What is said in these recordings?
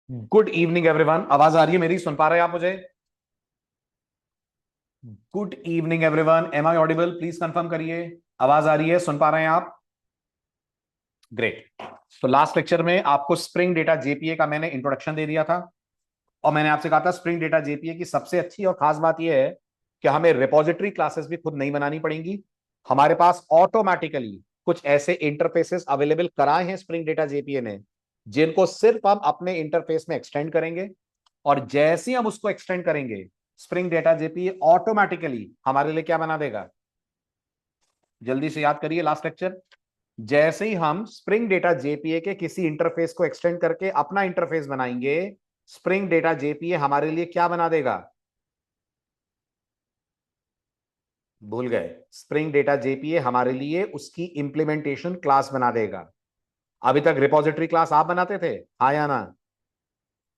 Good evening everyone. आवाज आ रही है मेरी? सुन पा रहे हैं आप मुझे? Good evening everyone. Am I audible? Please confirm करिए। आवाज आ रही है? सुन पा रहे हैं आप? ग्रेट। तो लास्ट लेक्चर में आपको स्प्रिंग डेटा जेपीए का मैंने इंट्रोडक्शन दे दिया था और मैंने आपसे कहा था स्प्रिंग डेटा जेपीए की सबसे अच्छी और खास बात यह है कि हमें रिपोजिटरी क्लासेस भी खुद नहीं बनानी पड़ेंगी। हमारे पास ऑटोमेटिकली कुछ ऐसे इंटरफेसेस अवेलेबल कराए हैं स्प्रिंग डेटा जेपीए ने, जिनको सिर्फ हम अपने इंटरफेस में एक्सटेंड करेंगे और जैसे ही हम उसको एक्सटेंड करेंगे स्प्रिंग डेटा जेपीए ऑटोमेटिकली हमारे लिए क्या बना देगा? जल्दी से याद करिए लास्ट लेक्चर। जैसे ही हम स्प्रिंग डेटा जेपीए के किसी इंटरफेस को एक्सटेंड करके अपना इंटरफेस बनाएंगे, स्प्रिंग डेटा जेपीए हमारे लिए क्या बना देगा? भूल गए? स्प्रिंग डेटा जेपीए हमारे लिए उसकी इंप्लीमेंटेशन क्लास बना देगा। अभी तक रिपोजिटरी क्लास आप बनाते थे, हाँ या ना?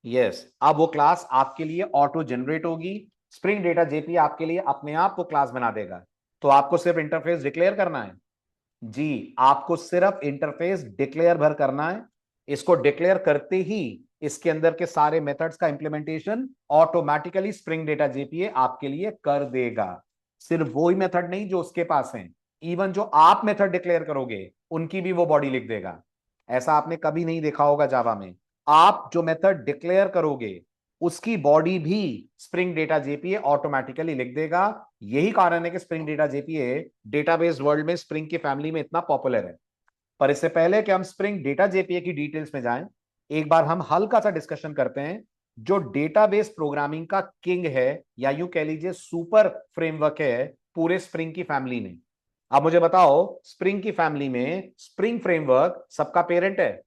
यस। अब वो क्लास आपके लिए ऑटो जनरेट होगी। स्प्रिंग डेटा जेपीए आपके लिए अपने आप को क्लास बना देगा। तो आपको सिर्फ इंटरफेस डिक्लेयर करना है। जी, आपको सिर्फ इंटरफेस डिक्लेयर भर करना है। इसको डिक्लेयर करते ही इसके अंदर के सारे मेथड्स का implementation automatically spring data JPA आपके लिए कर देगा। सिर्फ वही मेथड नहीं जो उसके पास हैं, इवन जो आप मेथड डिक्लेयर करोगे उनकी भी वो बॉडी लिख देगा। ऐसा आपने कभी नहीं देखा होगा जावा में। आप जो मेथड डिक्लेयर करोगे उसकी बॉडी भी स्प्रिंग डेटा जेपीए ऑटोमेटिकली लिख देगा। यही कारण है कि spring data JPA database world में स्प्रिंग की फैमिली में इतना पॉपुलर है। पर इससे पहले कि हम स्प्रिंग डेटा जेपीए की डिटेल्स में जाएं, एक बार हम हल्का सा डिस्कशन करते हैं जो डेटाबेस प्रोग्रामिंग का किंग है, या यूं कह लीजिए सुपर फ्रेमवर्क है पूरे स्प्रिंग की फैमिली में। अब मुझे बताओ, स्प्रिंग की फैमिली में स्प्रिंग फ्रेमवर्क सबका पेरेंट है।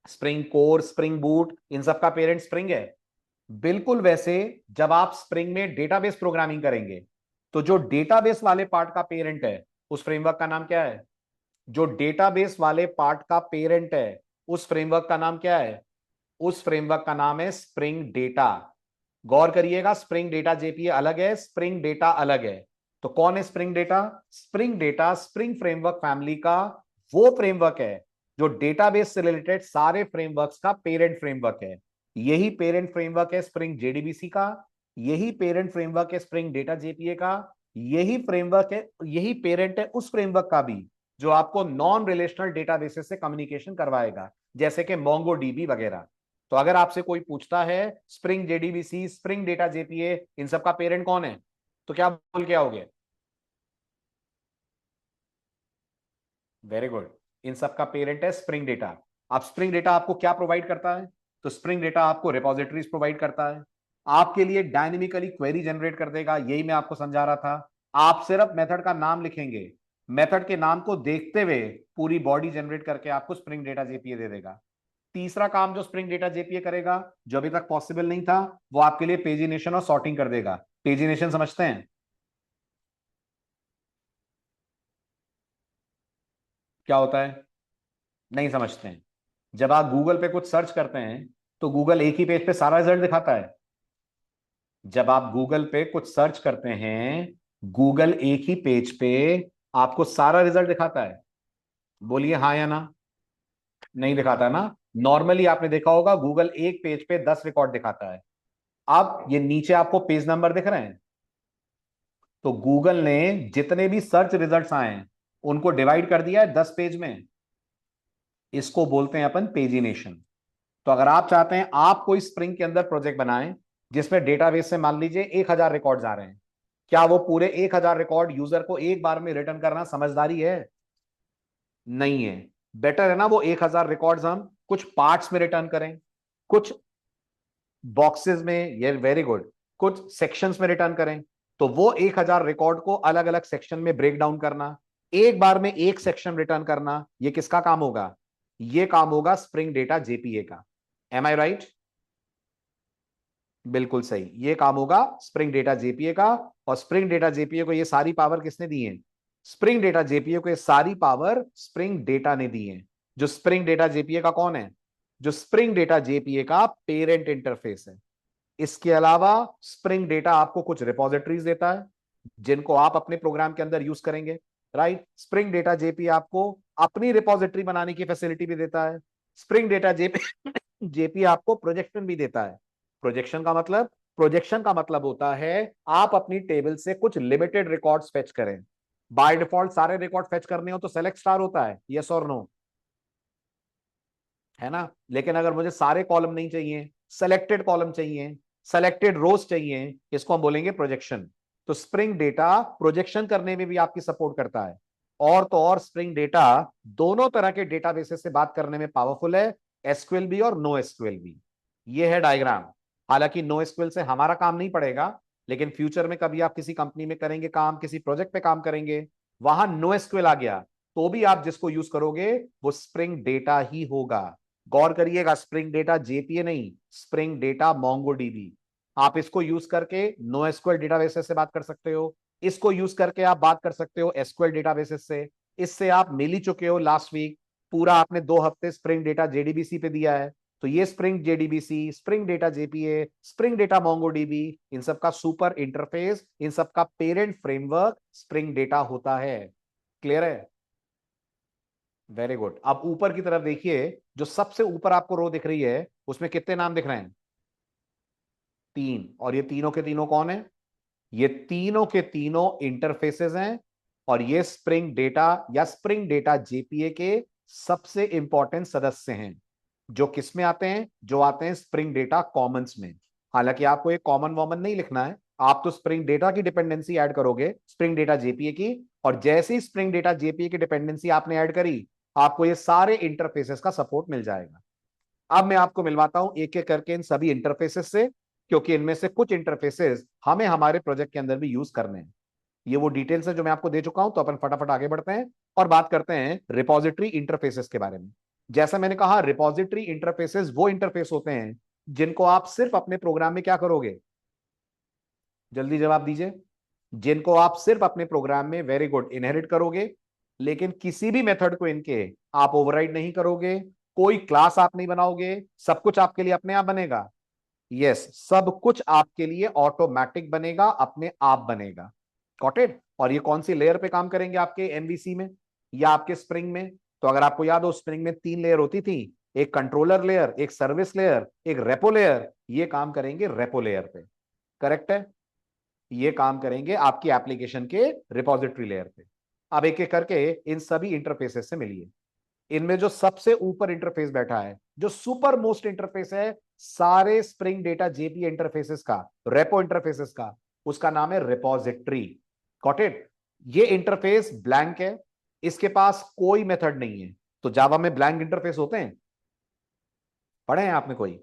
स्प्रिंग कोर, स्प्रिंग बूट, इन सबका पेरेंट स्प्रिंग है। बिल्कुल वैसे जब आप स्प्रिंग में डेटाबेस प्रोग्रामिंग करेंगे तो जो डेटाबेस वाले पार्ट का पेरेंट है उस फ्रेमवर्क का नाम क्या है? जो डेटाबेस वाले पार्ट का पेरेंट है उस फ्रेमवर्क का नाम क्या है? उस फ्रेमवर्क का नाम है स्प्रिंग डेटा। गौर करिएगा, स्प्रिंग डेटा जेपीए अलग है, स्प्रिंग डेटा अलग है। तो कौन है spring data? Spring data spring framework family का वो फ्रेमवर्क है जो डेटाबेस से रिलेटेड सारे फ्रेमवर्क्स का पेरेंट फ्रेमवर्क है। यही पेरेंट फ्रेमवर्क है स्प्रिंग जेडीबीसी का। यही पेरेंट फ्रेमवर्क है स्प्रिंग डेटा जेपीए का। यही फ्रेमवर्क है, यही पेरेंट है उस फ्रेमवर्क का भी जो आपको नॉन रिलेशनल डेटाबेसेस से कम्युनिकेशन करवाएगा, जैसे कि मोंगो डीबी वगैरह। तो अगर आपसे कोई पूछता है spring JDBC, spring data JPA, इन सब का पेरेंट कौन है, तो क्या बोल के आओगे? Very good. इन सब का पेरेंट है स्प्रिंग डेटा। अब स्प्रिंग डेटा आपको क्या प्रोवाइड करता है? तो स्प्रिंग डेटा आपको रिपोजिटरीज प्रोवाइड करता है, आपके लिए डायनेमिकली क्वेरी जनरेट कर देगा। यही मैं आपको समझा रहा था। आप सिर्फ मेथड का नाम लिखेंगे, मेथड के नाम को देखते हुए पूरी बॉडी जनरेट करके आपको स्प्रिंग डेटा जेपीए दे देगा। तीसरा काम जो स्प्रिंग डेटा जेपीए करेगा, जो अभी तक पॉसिबल नहीं था, वो आपके लिए पेजिनेशन और सॉर्टिंग कर देगा। पेजिनेशन समझते हैं? क्या होता है? नहीं समझते हैं? जब आप गूगल पे कुछ सर्च करते हैं तो गूगल एक ही पेज पे सारा रिजल्ट दिखाता है। जब आप गूगल पे कुछ सर्च करते हैं, गूगल एक ही पेज पे आपको सारा रिजल्ट दिखाता है। बोलिए हाँ या ना? नहीं दिखाता ना? नॉर्मली आपने देखा होगा गूगल एक पेज पे 10 रिकॉर्ड दिखाता है। अब ये नीचे आपको पेज नंबर दिख रहे हैं। तो गूगल ने जितने भी सर्च रिजल्ट्स आए हैं उनको डिवाइड कर दिया है 10 पेज में। इसको बोलते हैं अपन पेजिनेशन। तो अगर आप चाहते हैं आप कोई स्प्रिंग के अंदर प्रोजेक्ट बनाएं जिसमें डेटाबेस से मान लीजिए 1000 रिकॉर्ड्स आ रहे हैं, क्या वो पूरे 1000 रिकॉर्ड यूजर को एक बार में रिटर्न करना समझदारी है? नहीं है। बेटर है ना वो 1000 रिकॉर्ड्स हम कुछ पार्ट्स में रिटर्न करें, कुछ बॉक्सेस में, ये वेरी गुड, कुछ सेक्शंस में रिटर्न करें। तो वो 1000 रिकॉर्ड को अलग अलग सेक्शन में ब्रेक डाउन करना, एक बार में एक सेक्शन रिटर्न करना, ये किसका काम होगा? ये काम होगा स्प्रिंग डेटा जेपीए का। M I right? बिल्कुल सही, ये काम होगा स्प्रिंग डेटा जेपीए का। और स्प्रिंग डेटा जेपीए को ये सारी पावर किसने दी है? स्प्रिंग डेटा जेपीए को ये सारी पावर स्प्रिंग डेटा ने दी है। जो स्प्रिंग डेटा जेपीए का कौन है? जो स्प्रिंग डेटा जेपीए का पेरेंट इंटरफेस है। इसके अलावा स्प्रिंग डेटा आपको कुछ रिपोजिटरीज देता है जिनको आप अपने प्रोग्राम के अंदर यूज करेंगे। राइट? स्प्रिंग डेटा जेपी आपको अपनी रिपोजिटरी बनाने की फैसिलिटी भी देता है। स्प्रिंग डेटा जेपी जेपीए आपको प्रोजेक्शन भी देता है। प्रोजेक्शन का मतलब होता है आप अपनी टेबल से कुछ लिमिटेड रिकॉर्ड्स फेच करें। बाय डिफॉल्ट सारे रिकॉर्ड फेच करने हो तो सेलेक्ट स्टार होता है, यस और नो, है ना। लेकिन अगर मुझे सारे कॉलम नहीं चाहिए, सेलेक्टेड कॉलम चाहिए, सेलेक्टेड रोज चाहिए, इसको हम बोलेंगे प्रोजेक्शन। तो स्प्रिंग डेटा प्रोजेक्शन करने में भी आपकी सपोर्ट करता है। और तो और स्प्रिंग डेटा दोनों तरह के डेटाबेसेस से बात करने में पावरफुल है, एसक्यूएल भी और नो एसक्यूएल भी। ये है डायग्राम। हालांकि नो एसक्यूएल से हमारा काम नहीं पड़ेगा, लेकिन फ्यूचर में कभी आप किसी कंपनी में करेंगे काम, किसी प्रोजेक्ट पे काम करेंगे, वहां नो एसक्यूएल आ गया तो भी आप जिसको यूज करोगे वो स्प्रिंग डेटा ही होगा। गौर करिएगा, स्प्रिंग डेटा जेपीए नहीं, स्प्रिंग डेटा मोंगोडीबी। आप इसको यूज करके नो एसक्यूएल डेटाबेसेस से बात कर सकते हो, इसको यूज करके आप बात कर सकते हो एसक्यूएल डेटाबेसेस से। इससे आप मिल ही चुके हो लास्ट वीक, पूरा आपने 2 हफ्ते स्प्रिंग डेटा जेडीबीसी पे दिया है। तो ये spring JDBC, spring data JPA, spring data MongoDB, इन सब का सुपर इंटरफेस, इन सब का पेरेंट फ्रेमवर्क स्प्रिंग डेटा होता है। क्लियर है? Very good. अब ऊपर की तरफ देखिए, जो सबसे ऊपर आपको रो दिख रही है उसमें कितने नाम दिख रहे हैं? 3। और ये तीनों के तीनों कौन है? ये तीनों के तीनों इंटरफेसेस हैं। और ये स्प्रिंग डेटा या स्प्रिंग डेटा जेपीए के सबसे इंपॉर्टेंट सदस्य हैं। जो किस में आते हैं? जो आते हैं स्प्रिंग डेटा कॉमन्स में। हालांकि आपको एक कॉमन वॉमन नहीं लिखना है, आप तो स्प्रिंग डेटा की डिपेंडेंसी ऐड करोगे स्प्रिंग डेटा जेपीए की, और जैसे ही स्प्रिंग डेटा जेपीए की डिपेंडेंसी आपने ऐड करी, आपको ये सारे इंटरफेसेस का सपोर्ट मिल जाएगा। अब मैं आपको मिलवाता हूं एक एक करके इन सभी इंटरफेसेस से, क्योंकि इनमें से कुछ इंटरफेसेस हमें हमारे प्रोजेक्ट के अंदर भी यूज करने हैं। ये वो डिटेल्स है जो मैं आपको दे चुका हूं, तो अपन फटाफट आगे बढ़ते हैं और बात करते हैं रिपोजिटरी इंटरफेसेस के बारे में। जैसा मैंने कहा, रिपोजिटरी इंटरफेसेस वो इंटरफेस होते हैं जिनको आप सिर्फ अपने प्रोग्राम में क्या करोगे? जल्दी जवाब दीजिए। जिनको आप सिर्फ अपने प्रोग्राम में, वेरी गुड, इनहेरिट करोगे, लेकिन किसी भी मेथड को इनके आप ओवरराइड नहीं करोगे, कोई क्लास आप नहीं बनाओगे, सब कुछ आपके लिए अपने आप बनेगा। यस, सब कुछ आपके लिए ऑटोमेटिक बनेगा, अपने आप बनेगा। Got it? और ये कौन सी लेयर पे काम करेंगे? आपके एमवीसी में या आपके स्प्रिंग में? तो अगर आपको याद हो, स्प्रिंग में 3 लेयर होती थी, एक कंट्रोलर लेयर, एक सर्विस लेयर, एक रेपो लेयर। ये काम करेंगे रेपो लेयर पे। करेक्ट है? ये काम करेंगे आपकी एप्लीकेशन के रिपोजिटरी लेयर पे। अब एक एक करके इन सभी इंटरफेसेस से मिलिए। इनमें जो सबसे ऊपर इंटरफेस बैठा है, जो सुपर मोस्ट इंटरफेस है सारे स्प्रिंग डेटा जेपी इंटरफेसेस का, रेपो इंटरफेसेस का, उसका नाम है रिपोजिटरी। Got it? ये इंटरफेस ब्लैंक है, इसके पास कोई मेथड नहीं है। तो जावा में ब्लैंक इंटरफेस होते हैं, पढ़े हैं आपने कोई?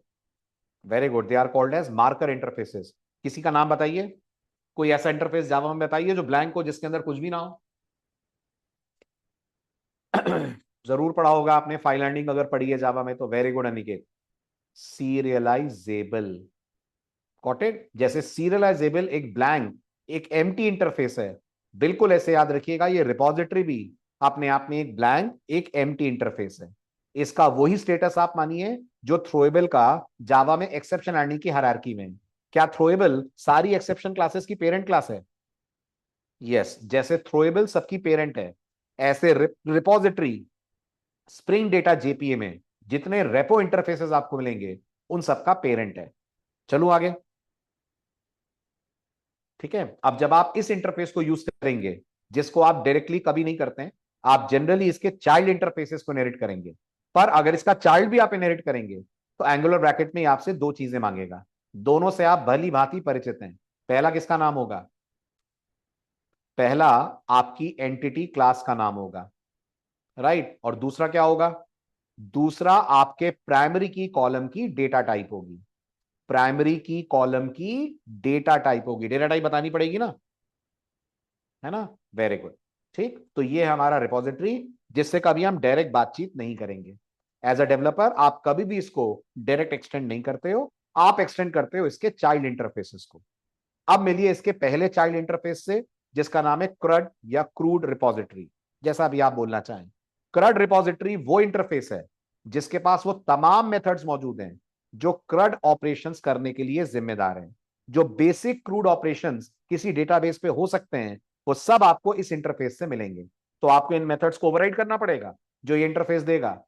Very good, they are called as marker interfaces. किसी का नाम बताइए, कोई ऐसा इंटरफेस जावा में बताइए जो ब्लैंक हो, जिसके अंदर कुछ भी ना हो। जरूर पढ़ा होगा आपने, फाइल लर्निंग अगर पढ़ी है जावा में तो। Very good Aniket. Serialisable. Got it? जैसे सीरियलाइजेबल एक ब्लैंक, एक एम्प्टी इंटरफेस है, बिल्कुल ऐसे याद रखिएगा ये रिपोजिटरी भी अपने आप में एक ब्लैंक, एक एम्प्टी इंटरफेस है। इसका वही स्टेटस आप मानिए जो थ्रोएबल का जावा में एक्सेप्शन हैंडलिंग की हायरार्की में। क्या थ्रोएबल सारी एक्सेप्शन क्लासेस की पेरेंट क्लास है? यस, जैसे थ्रोएबल सबकी पेरेंट है, ऐसे रिपोजिटरी स्प्रिंग डेटा जेपीए में जितने रेपो इंटरफेसेस आपको मिलेंगे उन सबका पेरेंट है। चलो आगे। ठीक है, अब जब आप इस इंटरफेस को यूज करेंगे, जिसको आप डायरेक्टली कभी नहीं करते हैं, आप जनरली इसके चाइल्ड इंटरफेसेस को इनहेरिट करेंगे। पर अगर इसका चाइल्ड भी आप इनहेरिट करेंगे तो एंगुलर ब्रैकेट में आपसे 2 चीजें मांगेगा। दोनों से आप भली भांति परिचित हैं। पहला किसका नाम होगा? पहला आपकी एंटिटी क्लास का नाम होगा, राइट। और दूसरा क्या होगा? दूसरा आपके प्राइमरी की कॉलम की डेटा टाइप होगी। प्राइमरी की कॉलम की डेटा टाइप होगी, डेटा टाइप बतानी पड़ेगी ना, है ना। Very good. ठीक, तो ये है हमारा रिपोजिटरी, जिससे कभी हम डायरेक्ट बातचीत नहीं करेंगे। एज अ डेवलपर आप कभी भी इसको डायरेक्ट एक्सटेंड नहीं करते हो, आप एक्सटेंड करते हो इसके चाइल्ड इंटरफेसेस को। अब मिलिए इसके पहले चाइल्ड इंटरफेस से, जिसका नाम है क्रड या क्रूड रिपोजिटरी, जैसा भी आप बोलना चाहें। क्रड रिपोजिटरी वो इंटरफेस है जिसके पास वो तमाम मेथड्स मौजूद हैं जो क्रड ऑपरेशंस करने के लिए जिम्मेदार हैं। जो बेसिक क्रूड ऑपरेशंस किसी डेटाबेस पे हो सकते हैं, वो सब आपको इस इंटरफेस से मिलेंगे। तो आपको इन मेथड्स को ओवरराइड करना पड़ेगा जो ये इंटरफेस देगा?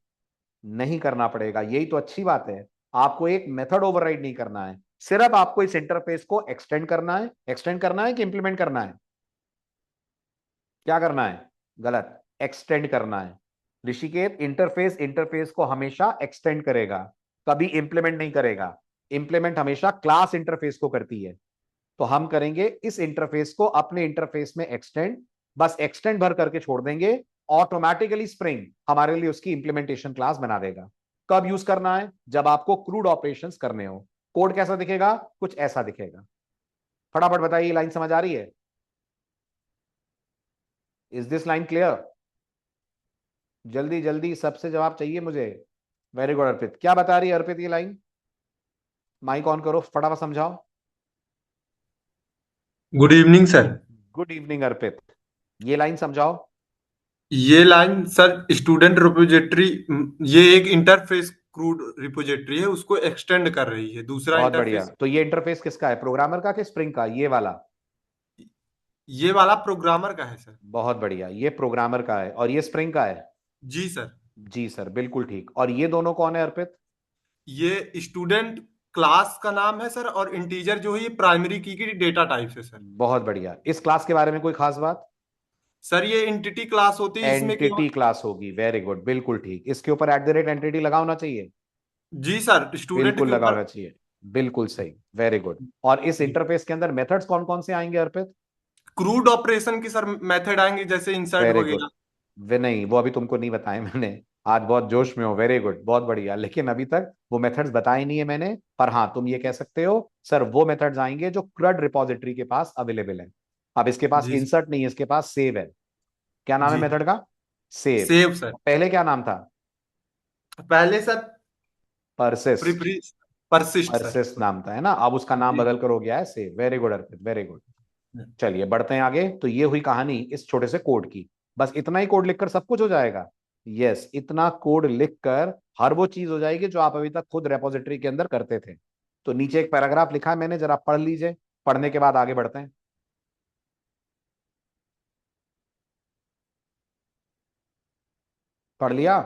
नहीं करना पड़ेगा। यही तो अच्छी बात है, आपको एक मेथड ओवरराइड नहीं करना है, सिर्फ आपको इस इंटरफेस को एक्सटेंड करना है। एक्सटेंड करना है कि इंप्लीमेंट करना है? क्या करना है? गलत, एक्सटेंड करना है। ऋषिकेत, इंटरफेस इंटरफेस को हमेशा एक्सटेंड करेगा, कभी इंप्लीमेंट नहीं करेगा। इंप्लीमेंट हमेशा क्लास इंटरफेस को करती है। तो हम करेंगे इस इंटरफेस को अपने इंटरफेस में एक्सटेंड, बस एक्सटेंड भर करके छोड़ देंगे। ऑटोमेटिकली स्प्रिंग हमारे लिए उसकी इंप्लीमेंटेशन क्लास बना देगा। कब यूज करना है? जब आपको क्रूड ऑपरेशंस करने हो। कोड कैसा दिखेगा? कुछ ऐसा दिखेगा। फटाफट बताइए, लाइन समझ आ रही है? Is this line clear? जल्दी जल्दी सबसे जवाब चाहिए मुझे। वेरी गुड अर्पित, क्या बता रही है अर्पित ये लाइन? माइक ऑन करो, फटाफट समझाओ। Good evening sir. Good evening Arpit, ये लाइन समझाओ। ये लाइन सर स्टूडेंट रिपोजिटरी, ये एक इंटरफेस क्रूड रिपोजिटरी है, उसको एक्सटेंड कर रही है दूसरा बहुत बढ़िया, इंटरफेस। तो ये इंटरफेस किसका है? प्रोग्रामर का कि स्प्रिंग का? ये वाला? ये वाला प्रोग्रामर का है सर। बहुत बढ़िया, ये प्रोग्रामर का है और ये स्प्रिंग का है। जी सर। जी सर, बिल्कुल ठीक। और ये दोनों कौन है अर्पित? ये स्टूडेंट क्लास का नाम है सर, और इंटीजर जो है ये प्राइमरी की डेटा टाइप है सर। बहुत बढ़िया। इस क्लास के बारे में कोई खास बात? सर ये एंटिटी क्लास होती है इसमें केवल। एंटिटी क्लास होगी, वेरी गुड, बिल्कुल ठीक। इसके ऊपर एट द रेट एंटिटी लगा होना चाहिए। जी सर, स्टूडेंट बिल्कुल के लगा ऊपर। होना चाहिए, बिल्कुल सही, वेरी गुड। और इस इंटरफेस के अंदर मेथड्स कौन कौन से आएंगे अर्पित? क्रूड ऑपरेशन की सर मेथड आएंगे, जैसे इंसर्ट वेरी गुड। वगैरह। वे नहीं, वो अभी तुमको नहीं बताए मैंने। आज बहुत जोश में हो, वेरी गुड, बहुत बढ़िया। लेकिन अभी तक वो मेथड्स बताए नहीं है मैंने। पर हाँ, तुम ये कह सकते हो सर वो मेथड्स आएंगे जो क्रड रिपॉजिटरी के पास अवेलेबल है। अब इसके पास जी इंसर्ट नहीं है, इसके पास सेव है। क्या नाम है जी। मेथड का? सेव। Save sir. पहले क्या नाम था? पहले सर परसिस्ट। प्रिपरी परसिस्ट सर। परसिस्ट नाम था, है ना? अब उसका नाम जी। बदल कर हो गया है सेव। वेरी गुड अर्पित, वेरी गुड। चलिए बढ़ते हैं आगे। तो ये हुई कहानी इस छोटे से कोड की। बस इतना ही कोड लिखकर सब कुछ हो जाएगा? यस, इतना कोड लिखकर हर वो चीज हो जाएगी जो आप अभी तक खुद रेपोजिटरी के अंदर करते थे। तो नीचे एक पैराग्राफ लिखा है मैंने, जरा पढ़ लीजिए। पढ़ने के बाद आगे बढ़ते हैं। पढ़ लिया?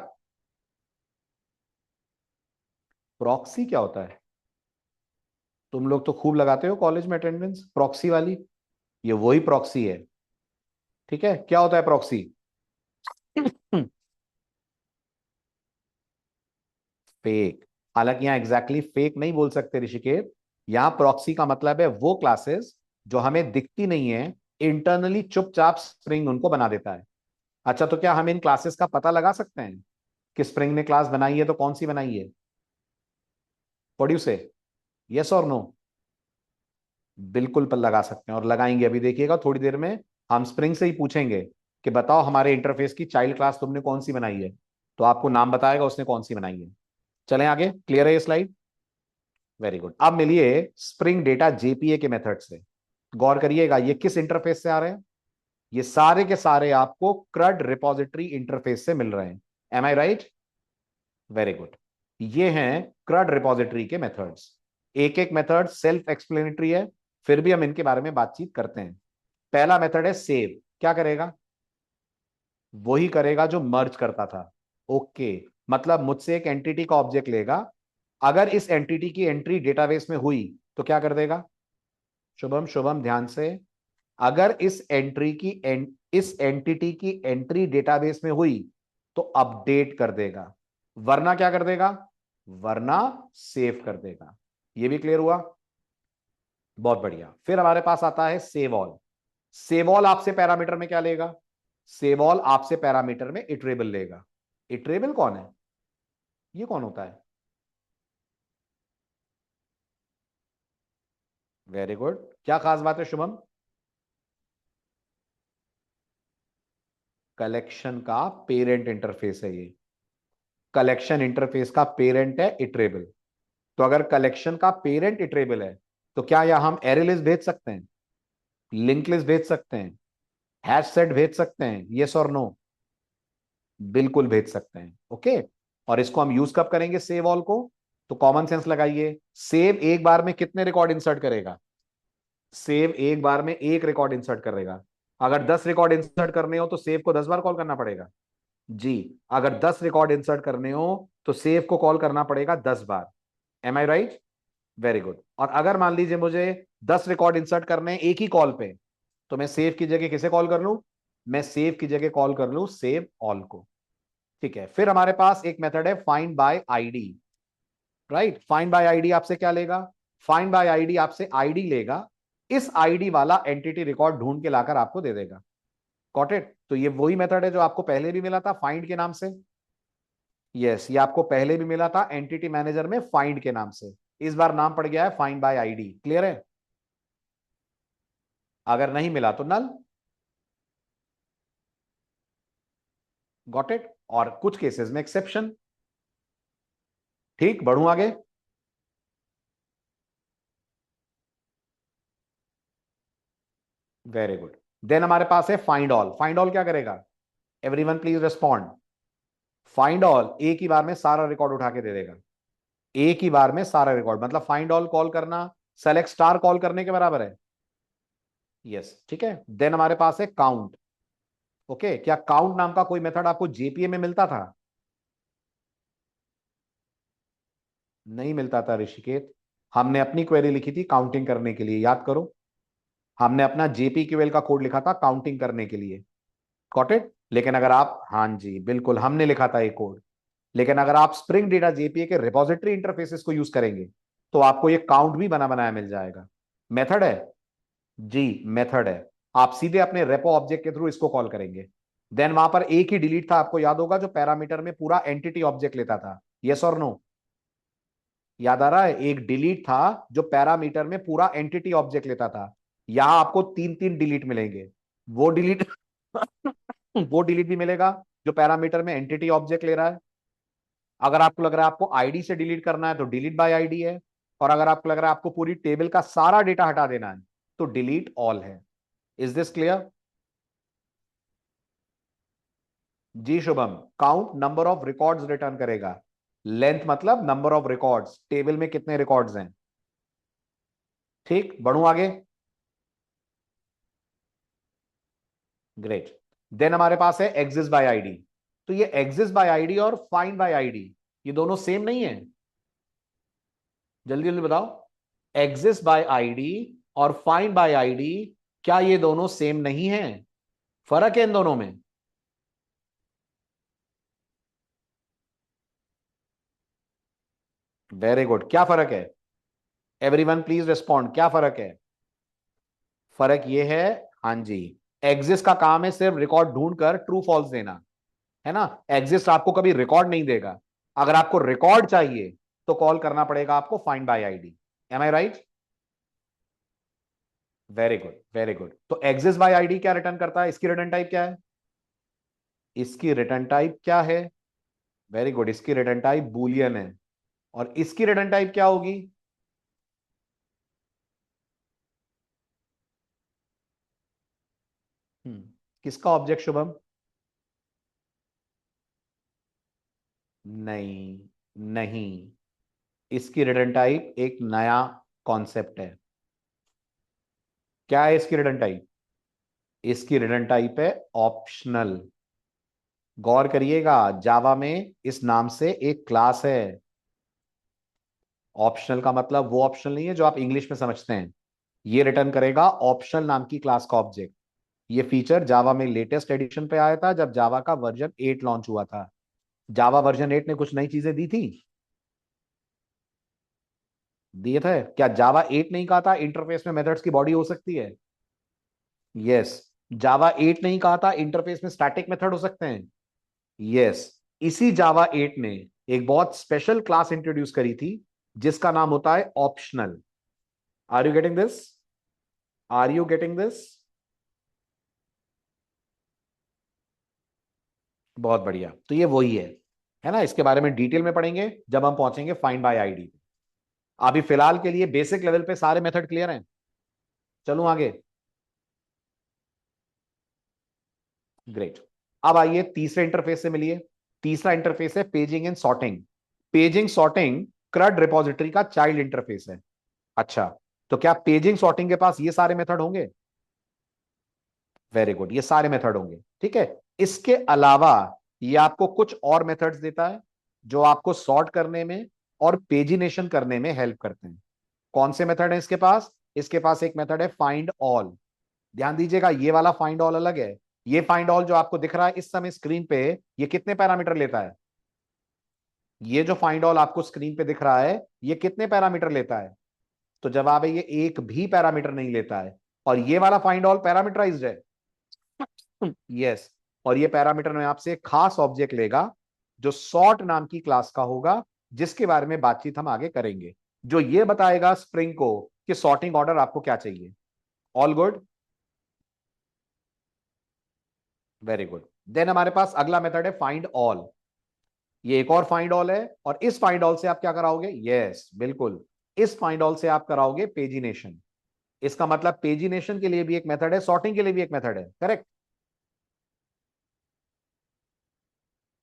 प्रॉक्सी क्या होता है? तुम लोग तो खूब लगाते हो कॉलेज में अटेंडेंस प्रॉक्सी वाली। ये वही प्रॉक्सी है। ठीक है, क्या होता है प्रॉक्सी? फेक। हालांकि यहाँ एग्जैक्टली फेक नहीं बोल सकते ऋषिकेश। यहाँ प्रॉक्सी का मतलब है वो क्लासेस जो हमें दिखती नहीं है, इंटरनली चुपचाप स्प्रिंग उनको बना देता है। अच्छा, तो क्या हम इन क्लासेस का पता लगा सकते हैं कि स्प्रिंग ने क्लास बनाई है तो कौन सी बनाई है? व्हाट यू से? यस और नो? बिल्कुल पर लगा सकते हैं, और लगाएंगे। अभी देखिएगा थोड़ी देर में हम स्प्रिंग से ही पूछेंगे कि बताओ हमारे इंटरफेस की चाइल्ड क्लास तुमने कौन सी बनाई है। तो आपको नाम बताएगा उसने कौन सी बनाई है। चलें आगे, क्लियर है ये स्लाइड? Very good. अब मिलिए स्प्रिंग डेटा जेपीए के मेथड से। गौर करिएगा ये किस इंटरफेस से आ रहे हैं। ये सारे के सारे आपको क्रड रिपॉजिटरी इंटरफेस से मिल रहे हैं। M I right? Very good. ये हैं क्रड रिपॉजिटरी के मेथड्स। एक एक मेथड सेल्फ एक्सप्लेनेटरी है, फिर भी हम इनके बारे में बातचीत करते हैं। पहला मेथड है सेव। क्या करेगा? वही करेगा जो मर्ज करता था। ओके, मतलब मुझसे एक एंटिटी का ऑब्जेक्ट लेगा, अगर इस एंटिटी की एंट्री डेटाबेस में हुई तो क्या कर देगा? शुभम शुभम ध्यान से। अगर इस एंटिटी की एंट्री डेटाबेस में हुई तो अपडेट कर देगा, वरना क्या कर देगा? वरना सेव कर देगा। ये भी क्लियर हुआ? बहुत बढ़िया। फिर हमारे पास आता है सेव ऑल। सेव ऑल आपसे पैरामीटर में क्या लेगा? सेव ऑल आपसे पैरामीटर में इटरेबल लेगा। इटरेबल कौन है? ये कौन होता है? वेरी गुड, क्या खास बात है शुभम? कलेक्शन का पेरेंट इंटरफेस है ये। कलेक्शन इंटरफेस का पेरेंट है इटरेबल। तो अगर कलेक्शन का पेरेंट इटरेबल है तो क्या यह हम एरे लिस्ट भेज सकते हैं, लिंक लिस्ट भेज सकते हैं, हैश सेट भेज सकते हैं? यस और नो? बिल्कुल भेज सकते हैं। ओके, और इसको हम यूज कब करेंगे सेव ऑल को? तो कॉमन सेंस लगाइए। सेव एक बार में कितने रिकॉर्ड इंसर्ट करेगा? सेव एक बार में एक रिकॉर्ड इंसर्ट करेगा। अगर 10 रिकॉर्ड इंसर्ट करने हो तो सेव को 10 बार कॉल करना पड़ेगा। जी, अगर 10 रिकॉर्ड इंसर्ट करने हो तो सेव को कॉल करना पड़ेगा 10 बार। M I right? Very good. और अगर मान लीजिए मुझे 10 रिकॉर्ड इंसर्ट करने हैं एक ही कॉल पे, तो मैं सेव की जगह किसे कॉल कर लूं? मैं सेव की जगह कॉल कर लूं सेव ऑल को। ठीक है, फिर हमारे पास एक मेथड है find by ID. Right, find by ID आपसे क्या लेगा? फाइंड बाय आईडी आपसे आईडी लेगा, इस आईडी वाला एंटिटी रिकॉर्ड ढूंढ के लाकर आपको दे देगा। Got it? तो ये वही मेथड है जो आपको पहले भी मिला था फाइंड के नाम से। यस, ये आपको पहले भी मिला था एंटिटी मैनेजर में फाइंड के नाम से। इस बार नाम पड़ गया है फाइंड बाय आईडी। क्लियर है? अगर नहीं मिला तो नल। Got it? और कुछ केसेस में एक्सेप्शन। ठीक, बढ़ू आगे। Very good. देन हमारे पास है फाइंड ऑल। फाइंड ऑल क्या करेगा? Everyone please respond. Find all एक ही बार में सारा रिकॉर्ड उठा के दे देगा। एक ही बार में सारा रिकॉर्ड, मतलब फाइंड ऑल कॉल करना सेलेक्ट स्टार कॉल करने के बराबर है। यस, ठीक है। देन हमारे पास है काउंट। ओके, क्या काउंट नाम का कोई मेथड आपको जेपीए में मिलता था? नहीं मिलता था ऋषिकेत। हमने अपनी क्वेरी लिखी थी काउंटिंग करने के लिए, याद करो। हमने अपना जेपीक्यूएल का कोड लिखा था काउंटिंग करने के लिए। Got it? लेकिन अगर आप, हाँ जी बिल्कुल हमने लिखा था एक कोड। लेकिन अगर आप स्प्रिंग डेटा जेपीए के रिपोजिटरी इंटरफेसेस को यूज करेंगे तो आपको ये काउंट भी बना बनाया मिल जाएगा। मेथड है जी, मेथड है। आप सीधे अपने रेपो ऑब्जेक्ट के थ्रू इसको कॉल करेंगे। देन वहां पर एक ही डिलीट था, आपको याद होगा, जो पैरामीटर में पूरा एंटिटी ऑब्जेक्ट लेता था। यस और नो? याद आ रहा है? एक डिलीट था जो पैरामीटर में पूरा एंटिटी ऑब्जेक्ट लेता था। यहां आपको तीन तीन डिलीट मिलेंगे। वो डिलीट वो डिलीट भी मिलेगा जो पैरामीटर में एंटिटी ऑब्जेक्ट ले रहा है। अगर आपको लग रहा है आपको आईडी से डिलीट करना है तो डिलीट बाय आईडी है। और अगर आपको लग रहा है आपको पूरी टेबल का सारा डेटा हटा देना है तो डिलीट ऑल है। Is this clear? जी Shubham, count number of records return करेगा। लेंथ मतलब नंबर ऑफ रिकॉर्ड्स, टेबल में कितने रिकॉर्ड्स हैं। ठीक, बढ़ू आगे। ग्रेट। देन हमारे पास है एग्जिस्ट बाय आईडी। तो ये एग्जिस्ट बाय आईडी और फाइंड बाय आईडी ये दोनों सेम नहीं है? जल्दी जल्दी बताओ। एग्जिस्ट बाय आईडी और फाइंड बाय आईडी, क्या ये दोनों सेम नहीं है? फर्क है इन दोनों में। वेरी गुड, क्या फर्क है? एवरीवन प्लीज रिस्पॉन्ड, क्या फर्क है? फर्क ये है, हाँ जी, एग्जिस्ट का काम है सिर्फ रिकॉर्ड ढूंढकर ट्रू फॉल्स देना, है ना। एग्जिस्ट आपको कभी रिकॉर्ड नहीं देगा। अगर आपको रिकॉर्ड चाहिए तो कॉल करना पड़ेगा आपको find by ID. Am I right? Very good, very good. तो एग्जिस्ट बाय आईडी क्या रिटर्न करता है? इसकी रिटर्न टाइप क्या है? इसकी रिटर्न टाइप क्या है? वेरी गुड, इसकी रिटर्न टाइप बूलियन है। और इसकी रिटर्न टाइप क्या होगी? किसका ऑब्जेक्ट शुभम? नहीं, नहीं, इसकी रिटर्न टाइप एक नया कॉन्सेप्ट है। क्या है इसकी रिटर्न टाइप? इसकी रिटर्न टाइप है ऑप्शनल। गौर करिएगा, जावा में इस नाम से एक क्लास है। ऑप्शनल का मतलब वो ऑप्शनल नहीं है जो आप इंग्लिश में समझते हैं। ये रिटर्न करेगा ऑप्शनल नाम की क्लास का ऑब्जेक्ट। ये फीचर जावा में लेटेस्ट एडिशन पे आया था जब जावा का वर्जन 8 लॉन्च हुआ था। जावा वर्जन 8 ने कुछ नई चीजें दी थी, दिए थे क्या? जावा 8 नहीं कहा था इंटरफेस में मेथड्स की बॉडी हो सकती है? यस। जावा 8 नहीं कहा था इंटरफेस में स्टैटिक मेथड हो सकते हैं? यस। इसी जावा 8 ने एक बहुत स्पेशल क्लास इंट्रोड्यूस करी थी जिसका नाम होता है optional. Are you getting this? Are you getting this? बहुत बढ़िया, तो ये वही है ना। इसके बारे में डिटेल में पढ़ेंगे जब हम पहुंचेंगे फाइंड बाय आईडी। अभी फिलहाल के लिए बेसिक लेवल पे सारे मेथड क्लियर हैं। चलूं आगे? ग्रेट। अब आइए तीसरे इंटरफेस से मिलिए। तीसरा इंटरफेस है paging and sorting. Paging sorting क्रड repository का चाइल्ड इंटरफेस है। अच्छा, तो क्या पेजिंग सॉर्टिंग के पास ये सारे मेथड होंगे? वेरी गुड, ये सारे मेथड होंगे। ठीक है, इसके अलावा ये आपको कुछ और मेथड्स देता है जो आपको सॉर्ट करने में और पेजिनेशन करने में हेल्प करते हैं। कौन से मेथड है इसके पास एक मेथड है फाइंड ऑल। ध्यान दीजिएगा, ये वाला फाइंड ऑल अलग है। ये फाइंड ऑल जो आपको दिख रहा है इस समय स्क्रीन पे, ये कितने पैरामीटर लेता है? ये जो फाइंड ऑल आपको स्क्रीन पे दिख रहा है ये कितने पैरामीटर लेता है? तो जवाब है ये एक भी पैरामीटर नहीं लेता है। और ये वाला फाइंड ऑल पैरामीटराइज्ड है। यस। और ये पैरामीटर में आपसे एक खास ऑब्जेक्ट लेगा जो सॉर्ट नाम की क्लास का होगा, जिसके बारे में बातचीत हम आगे करेंगे, जो ये बताएगा स्प्रिंग को कि सॉर्टिंग ऑर्डर आपको क्या चाहिए। All good? Very good. Then हमारे पास अगला मेथड है फाइंड ऑल। ये एक और फाइंड ऑल है, और इस फाइंड ऑल से आप क्या कराओगे? यस, बिल्कुल, इस फाइंड ऑल से आप कराओगे पेजिनेशन। इसका मतलब पेजिनेशन के लिए भी एक मेथड है, सॉर्टिंग के लिए भी एक मेथड है, करेक्ट?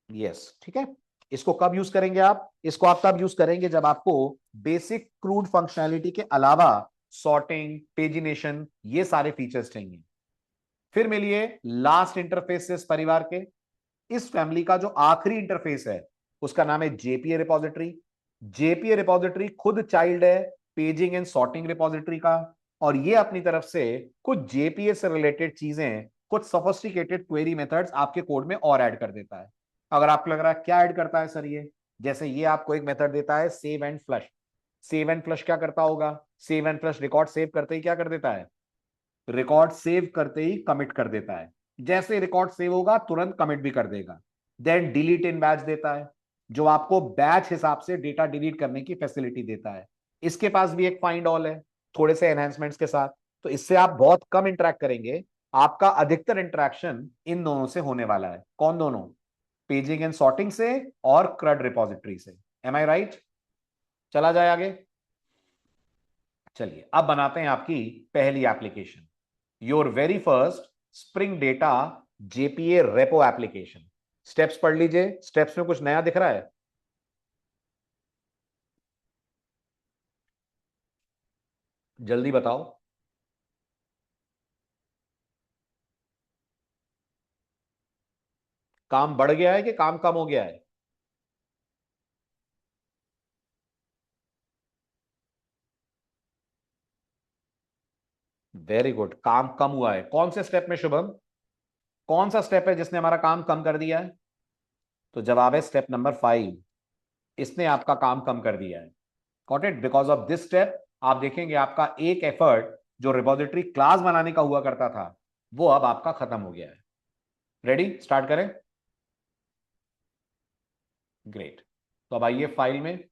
यस, ठीक है। इसको कब यूज करेंगे आप? इसको आप तब यूज करेंगे जब आपको बेसिक क्रूड फंक्शनैलिटी के अलावा सॉर्टिंग, पेजिनेशन, ये सारे फीचर्स चाहिए। फिर मिलिए लास्ट इंटरफेस से इस परिवार के। इस फैमिली का जो आखिरी इंटरफेस है उसका नाम है जेपीए रिपोजिटरी। जेपीए रिपोजिटरी खुद चाइल्ड है पेजिंग एंड सॉर्टिंग रिपोजिटरी का, और ये अपनी तरफ से कुछ जेपीए से रिलेटेड चीजें, कुछ सोफिस्टिकेटेड क्वेरी मेथड्स आपके कोड में और ऐड कर देता है। अगर आपको लग रहा है क्या ऐड करता है सर ये, जैसे ये आपको एक मेथड देता है save and flush. Save and flush क्या करता होगा? Save and flush record save करते ही क्या कर देता है? रिकॉर्ड सेव करते ही कमिट कर देता है। जैसे रिकॉर्ड सेव होगा तुरंत कमिट भी कर देगा। देन डिलीट इन बैच देता है, जो आपको बैच हिसाब से डेटा डिलीट करने की फैसिलिटी देता है। इसके पास भी एक फाइंड ऑल है, थोड़े से एनहेंसमेंट्स के साथ। तो इससे आप बहुत कम इंटरेक्ट करेंगे, आपका अधिकतर इंटरेक्शन इन दोनों से होने वाला है। कौन दोनों? पेजिंग एंड सॉर्टिंग से और क्रड रिपोजिटरी से। M I right? चला जाए आगे। चलिए अब बनाते हैं आपकी पहली application, your very first spring data JPA repo application. Steps पढ़ लीजिए, स्टेप्स में कुछ नया दिख रहा है? जल्दी बताओ। काम बढ़ गया है कि काम कम हो गया है? वेरी गुड, काम कम हुआ है। कौन से स्टेप में शुभम? कौन सा स्टेप है जिसने हमारा काम कम कर दिया है? तो जवाब है स्टेप नंबर 5। इसने आपका काम कम कर दिया है। Got it? Because of this step आप देखेंगे आपका एक एफर्ट जो रिपोजिटरी क्लास बनाने का हुआ करता था वो अब आपका खत्म हो गया है। रेडी, स्टार्ट करें? ग्रेट। तो अब आइए फाइल में,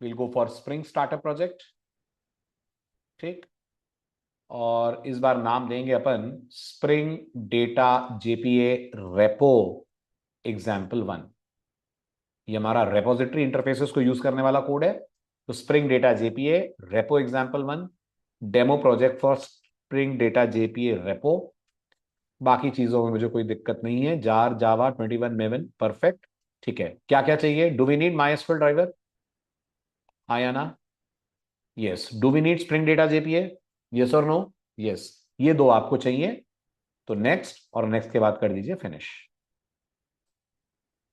will go for spring starter project. ठीक, और इस बार नाम देंगे अपन spring data JPA repo example 1। ये हमारा रेपोजिटरी इंटरफेसेस को यूज करने वाला कोड है। तो spring data JPA repo example 1, demo project for spring data JPA repo. बाकी चीजों में मुझे कोई दिक्कत नहीं है, जार जावा 21 मेवन परफेक्ट। ठीक है, क्या क्या चाहिए? Do we need MySQL driver? हाँ या ना? Yes. Do we need spring data JPA? Yes और नो? यस। ये दो आपको चाहिए। तो नेक्स्ट, और नेक्स्ट के बाद कर दीजिए फिनिश।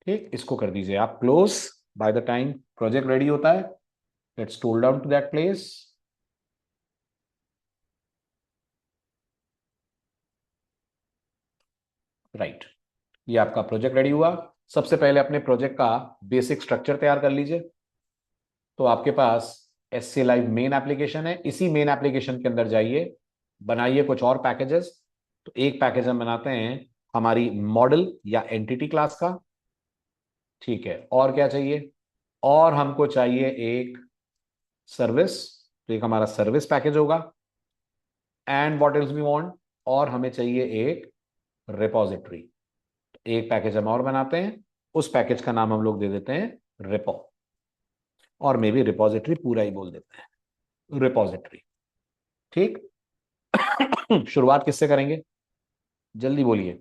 ठीक, इसको कर दीजिए आप close by the time project ready होता है। Let's tool down to that place. Right, ये आपका प्रोजेक्ट रेडी हुआ। सबसे पहले अपने प्रोजेक्ट का बेसिक स्ट्रक्चर तैयार कर लीजिए। तो आपके पास SC लाइव मेन एप्लीकेशन है, इसी मेन एप्लीकेशन के अंदर जाइए, बनाइए कुछ और पैकेजेस। तो एक पैकेज हम बनाते हैं हमारी मॉडल या एंटिटी क्लास का। ठीक है, और क्या चाहिए? और हमको चाहिए एक सर्विस, तो एक हमारा सर्विस पैकेज होगा। And what else we want? और हमें चाहिए एक रिपोजिटरी। एक पैकेज हम और बनाते हैं, उस पैकेज का नाम हम लोग दे देते हैं रिपो, और मे भी रिपोजिटरी पूरा ही बोल देते हैं रिपोजिटरी। ठीक। शुरुआत किससे करेंगे? जल्दी बोलिए,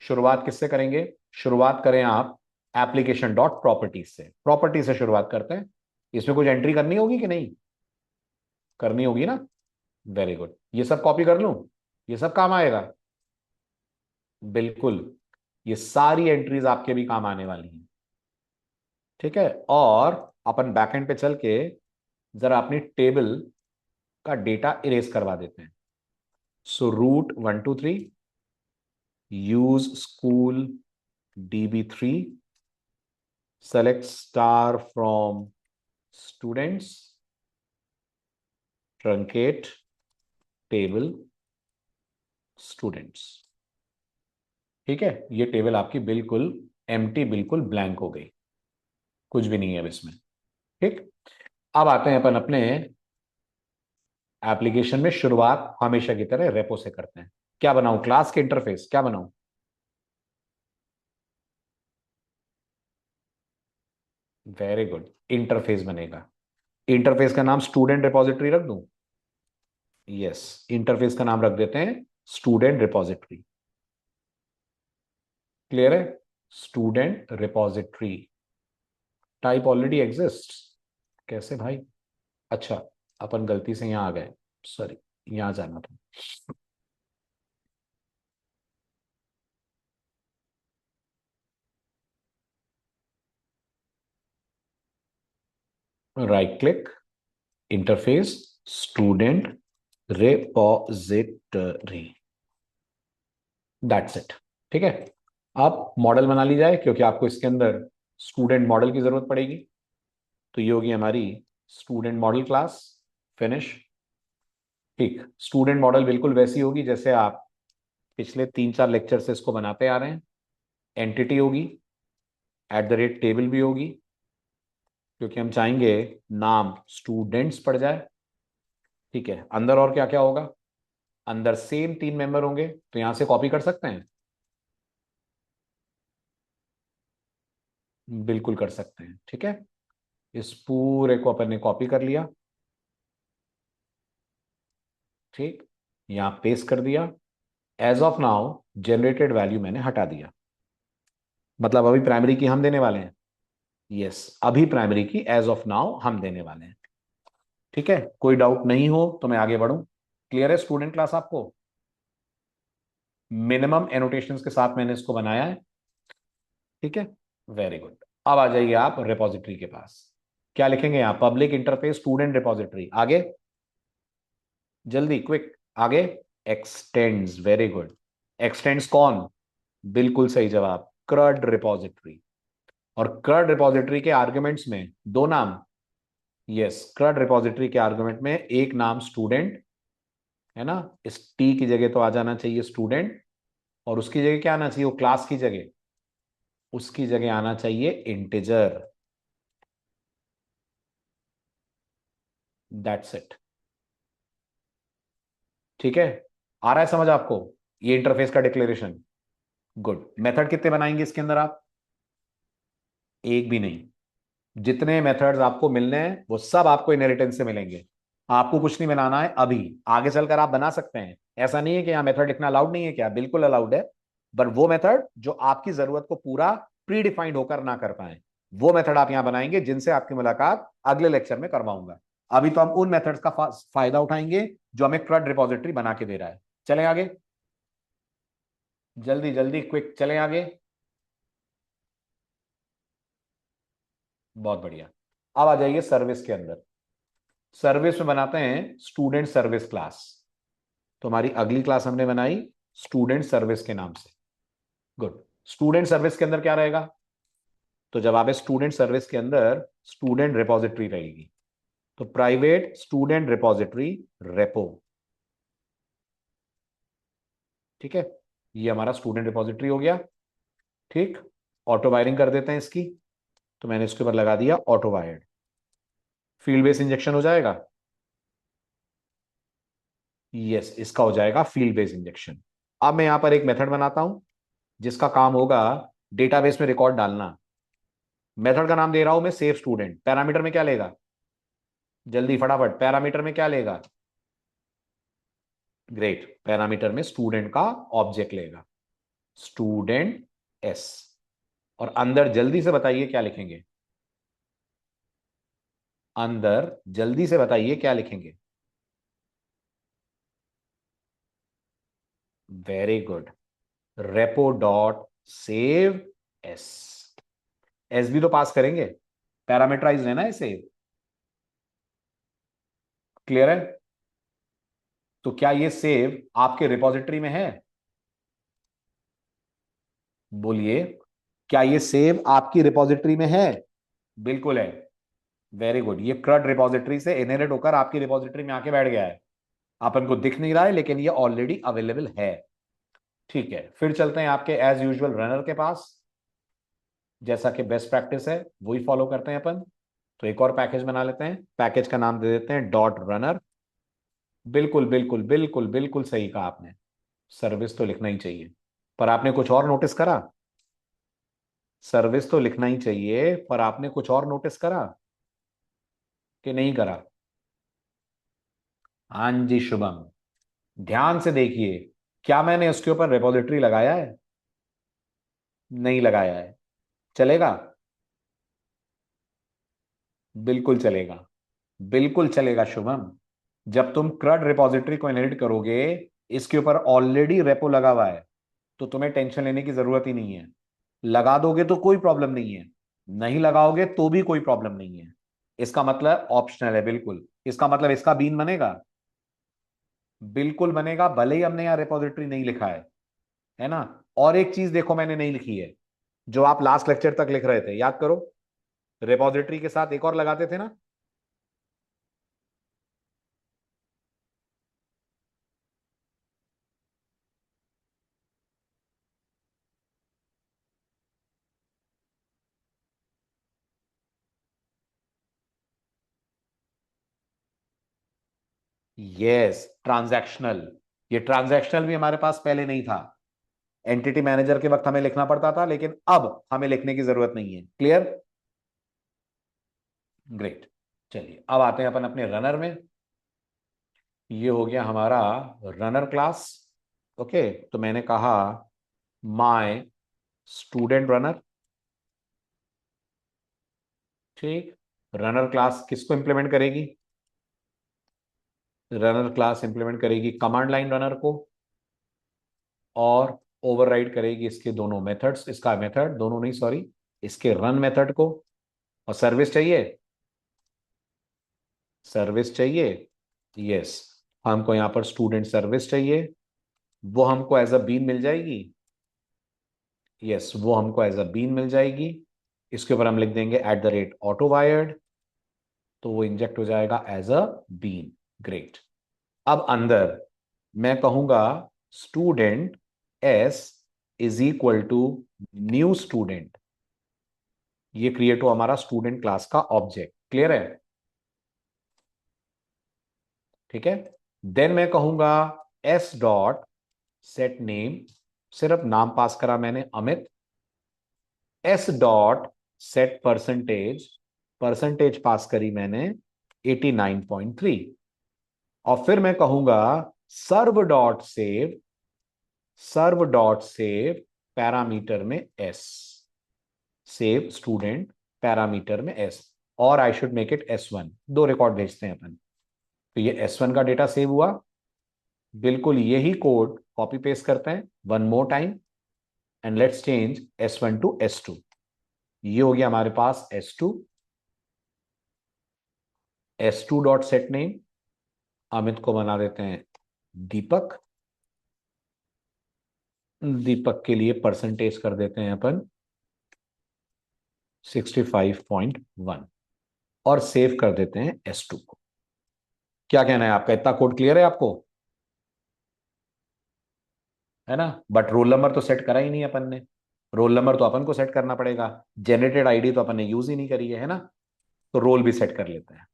शुरुआत किससे करेंगे? शुरुआत करें आप एप्लीकेशन डॉट प्रॉपर्टीज से। प्रॉपर्टी से शुरुआत करते हैं। इसमें कुछ एंट्री करनी होगी कि नहीं? करनी होगी ना? Very good. ये सब कॉपी कर लूं? ये सब काम आएगा? बिल्कुल, ये सारी एंट्रीज आपके भी काम आने वाली हैं। ठीक है, और अपन बैकएंड पे चल के जरा अपनी टेबल का डेटा इरेज करवा देते हैं। So root 123 use school db3 select star from students truncate table students। ठीक है, ये टेबल आपकी बिल्कुल एम्प्टी, बिल्कुल ब्लैंक हो गई, कुछ भी नहीं है अब इसमें। ठीक, अब आते हैं अपन अपने एप्लीकेशन में। शुरुआत हमेशा की तरह रेपो से करते हैं। क्या बनाऊं, क्लास के इंटरफेस क्या बनाऊं? वेरी गुड, इंटरफेस बनेगा। इंटरफेस का नाम स्टूडेंट रिपोजिटरी रख दूं? यस, इंटरफेस का नाम रख देते हैं स्टूडेंट रिपोजिटरी। क्लियर है? Student repository type already exist. कैसे भाई? अच्छा, अपन गलती से यहां आ गए, सॉरी, यहां जाना था। Right click, interface, student repository, that's it. ठीक है, अब मॉडल बना ली जाए, क्योंकि आपको इसके अंदर स्टूडेंट मॉडल की जरूरत पड़ेगी। तो ये होगी हमारी स्टूडेंट मॉडल क्लास। फिनिश। ठीक, स्टूडेंट मॉडल बिल्कुल वैसी होगी जैसे आप पिछले 3-4 लेक्चर से इसको बनाते आ रहे हैं। एंटिटी होगी, @टेबल भी होगी, क्योंकि हम चाहेंगे नाम स्टूडेंट्स पड़ जाए। ठीक है, अंदर और क्या क्या होगा? अंदर सेम 3 मेंबर होंगे, तो यहां से कॉपी कर सकते हैं, बिल्कुल कर सकते हैं। ठीक है, इस पूरे को अपन ने कॉपी कर लिया। ठीक, यहां पेस्ट कर दिया। As of now generated value मैंने हटा दिया, मतलब अभी प्राइमरी की हम देने वाले हैं। यस, अभी प्राइमरी की एज ऑफ नाउ हम देने वाले हैं। ठीक है, कोई डाउट नहीं हो तो मैं आगे बढ़ूं। क्लियर है स्टूडेंट क्लास आपको? मिनिमम एनोटेशंस के साथ मैंने इसको बनाया है। ठीक है, वेरी गुड। अब आ जाइए आप रिपोजिटरी के पास। क्या लिखेंगे यहां? Public interface student repository. आगे, जल्दी क्विक, आगे। X tends, very good. एक्सटेंड्स कौन? बिल्कुल सही जवाब, क्रड रिपोजिटरी। और क्रड रिपोजिटरी के आर्ग्यूमेंट्स में 2 नाम। यस, क्रड रिपोजिटरी के आर्ग्यूमेंट में एक नाम स्टूडेंट है ना, इस टी की जगह तो आ जाना चाहिए स्टूडेंट, और उसकी जगह क्या आना चाहिए? वो क्लास की जगह, उसकी जगह आना चाहिए इंटिजर। That's it. ठीक है, आ रहा है समझ आपको ये इंटरफेस का डिक्लेरेशन? गुड। मेथड कितने बनाएंगे इसके अंदर आप? एक भी नहीं। जितने मेथड्स आपको मिलने हैं वो सब आपको इनहेरिटेंस से मिलेंगे। आपको कुछ नहीं बनाना है अभी, आगे चलकर आप बना सकते हैं। ऐसा नहीं है कि यहां मेथड लिखना अलाउड नहीं है, क्या? बिल्कुल अलाउड है। पर वो मेथड जो आपकी जरूरत को पूरा प्री डिफाइंड होकर ना कर पाए, वो मेथड आप यहां बनाएंगे, जिनसे आपकी मुलाकात अगले लेक्चर में करवाऊंगा। अभी तो हम उन मेथड्स का फायदा उठाएंगे जो हमें क्रड रिपोजिटरी बना के दे रहा है। चलें आगे, जल्दी जल्दी क्विक, चलें आगे। बहुत बढ़िया। अब आ जाइए सर्विस के अंदर। सर्विस में बनाते हैं स्टूडेंट सर्विस क्लास। तो हमारी अगली क्लास हमने बनाई स्टूडेंट सर्विस के नाम से। गुड। स्टूडेंट सर्विस के अंदर क्या रहेगा? तो जब आप स्टूडेंट सर्विस के अंदर स्टूडेंट रिपोजिटरी रहेगी, तो प्राइवेट स्टूडेंट रिपोजिटरी रेपो। ठीक है, ये हमारा स्टूडेंट रिपोजिटरी हो गया। ठीक, ऑटो वायरिंग कर देते हैं इसकी। तो मैंने इसके ऊपर लगा दिया auto wired. Field base injection हो जाएगा। यस, इसका हो जाएगा फील्ड बेस इंजेक्शन। अब मैं यहां पर एक मेथड बनाता हूं जिसका काम होगा डेटाबेस में रिकॉर्ड डालना। मेथड का नाम दे रहा हूं मैं सेव स्टूडेंट। पैरामीटर में क्या लेगा? जल्दी फटाफट, पैरामीटर में क्या लेगा? ग्रेट, पैरामीटर में स्टूडेंट का ऑब्जेक्ट लेगा, स्टूडेंट एस। और अंदर जल्दी से बताइए क्या लिखेंगे? अंदर जल्दी से बताइए क्या लिखेंगे? Very good, repo dot save S. S भी तो पास करेंगे। पैरामीटराइज है ना इसे, क्लियर है? तो क्या ये सेव आपके रिपॉजिटरी में है? बोलिए, क्या ये सेव आपकी रिपॉजिटरी में है? बिल्कुल है। वेरी गुड, ये क्रड रिपॉजिटरी से इनहेरिट होकर आपकी रिपॉजिटरी में आके बैठ गया है। अपन को दिख नहीं रहा है लेकिन ये ऑलरेडी अवेलेबल है। ठीक है, फिर चलते हैं आपके एज यूजुअल रनर के पास। जैसा कि बेस्ट प्रैक्टिस है वही फॉलो करते हैं अपन। तो एक और पैकेज बना लेते हैं, पैकेज का नाम दे देते हैं डॉट रनर। बिल्कुल बिल्कुल बिल्कुल बिल्कुल सही कहा आपने, सर्विस तो लिखना ही चाहिए। पर आपने कुछ और नोटिस करा? सर्विस तो लिखना ही चाहिए, पर आपने कुछ और नोटिस करा कि नहीं करा? हाँ जी शुभम, ध्यान से देखिए, क्या मैंने उसके ऊपर रिपॉजिटरी लगाया है? नहीं लगाया है। चलेगा? बिल्कुल चलेगा, बिल्कुल चलेगा शुभम। जब तुम क्रड रिपॉजिटरी को इनहेरिट करोगे, इसके ऊपर ऑलरेडी रेपो लगा हुआ है, तो तुम्हें टेंशन लेने की जरूरत ही नहीं है। लगा दोगे तो कोई प्रॉब्लम नहीं है, नहीं लगाओगे तो भी कोई प्रॉब्लम नहीं है। इसका मतलब ऑप्शनल है, बिल्कुल। इसका मतलब इसका बीन बनेगा, बिल्कुल बनेगा, भले ही हमने यहां रिपॉजिटरी नहीं लिखा है ना? और एक चीज देखो मैंने नहीं लिखी है, जो आप लास्ट लेक्चर तक लिख रहे थे, याद करो। रिपॉजिटरी के साथ एक और लगाते थे ना? Yes, transactional. ये ट्रांजैक्शनल भी हमारे पास पहले नहीं था। एंटिटी मैनेजर के वक्त हमें लिखना पड़ता था, लेकिन अब हमें लिखने की जरूरत नहीं है। क्लियर? ग्रेट। चलिए अब आते हैं अपन अपने रनर में। ये हो गया हमारा रनर क्लास। ओके, तो मैंने कहा माय स्टूडेंट रनर। ठीक, रनर क्लास किसको इंप्लीमेंट करेगी? रनर क्लास इंप्लीमेंट करेगी कमांड लाइन रनर को, और ओवरराइड करेगी इसके दोनों मेथड्स, इसका मेथड दोनों नहीं, सॉरी, इसके रन मेथड को। और सर्विस चाहिए, सर्विस चाहिए। यस, हमको यहां पर स्टूडेंट सर्विस चाहिए, वो हमको एज अ बीन मिल जाएगी। यस, वो हमको एज अ बीन मिल जाएगी। इसके ऊपर हम लिख देंगे at the rate auto wired, तो वो इंजेक्ट हो जाएगा एज अ बीन। ग्रेट। अब अंदर मैं कहूंगा student S is equal to new student. ये क्रिएट हो हमारा स्टूडेंट क्लास का ऑब्जेक्ट। क्लियर है? ठीक है। देन मैं कहूंगा एस डॉट सेट नेम, सिर्फ नाम पास करा मैंने Amit. S dot set percentage, percentage pass करी मैंने 89.3। और फिर मैं कहूंगा serv dot save, serv dot save parameter में एस, सेव स्टूडेंट पैरामीटर में एस। और I should make it S1, दो रिकॉर्ड भेजते हैं अपन। तो ये S1 का डेटा सेव हुआ। बिल्कुल यही कोड कॉपी पेस्ट करते हैं one more time, and let's change S1 to S2। ये हो गया हमारे पास S2। S2 dot set name, Amit को बना देते हैं दीपक। दीपक के लिए परसेंटेज कर देते हैं अपन 65.1, और सेव कर देते हैं S2 को। क्या कहना है आपका? इतना कोड क्लियर है आपको? है ना? बट रोल नंबर तो सेट करा ही नहीं अपन ने। रोल नंबर तो अपन को सेट करना पड़ेगा, जनरेटेड आईडी तो अपन ने यूज ही नहीं करी है ना? तो रोल भी सेट कर लेते हैं।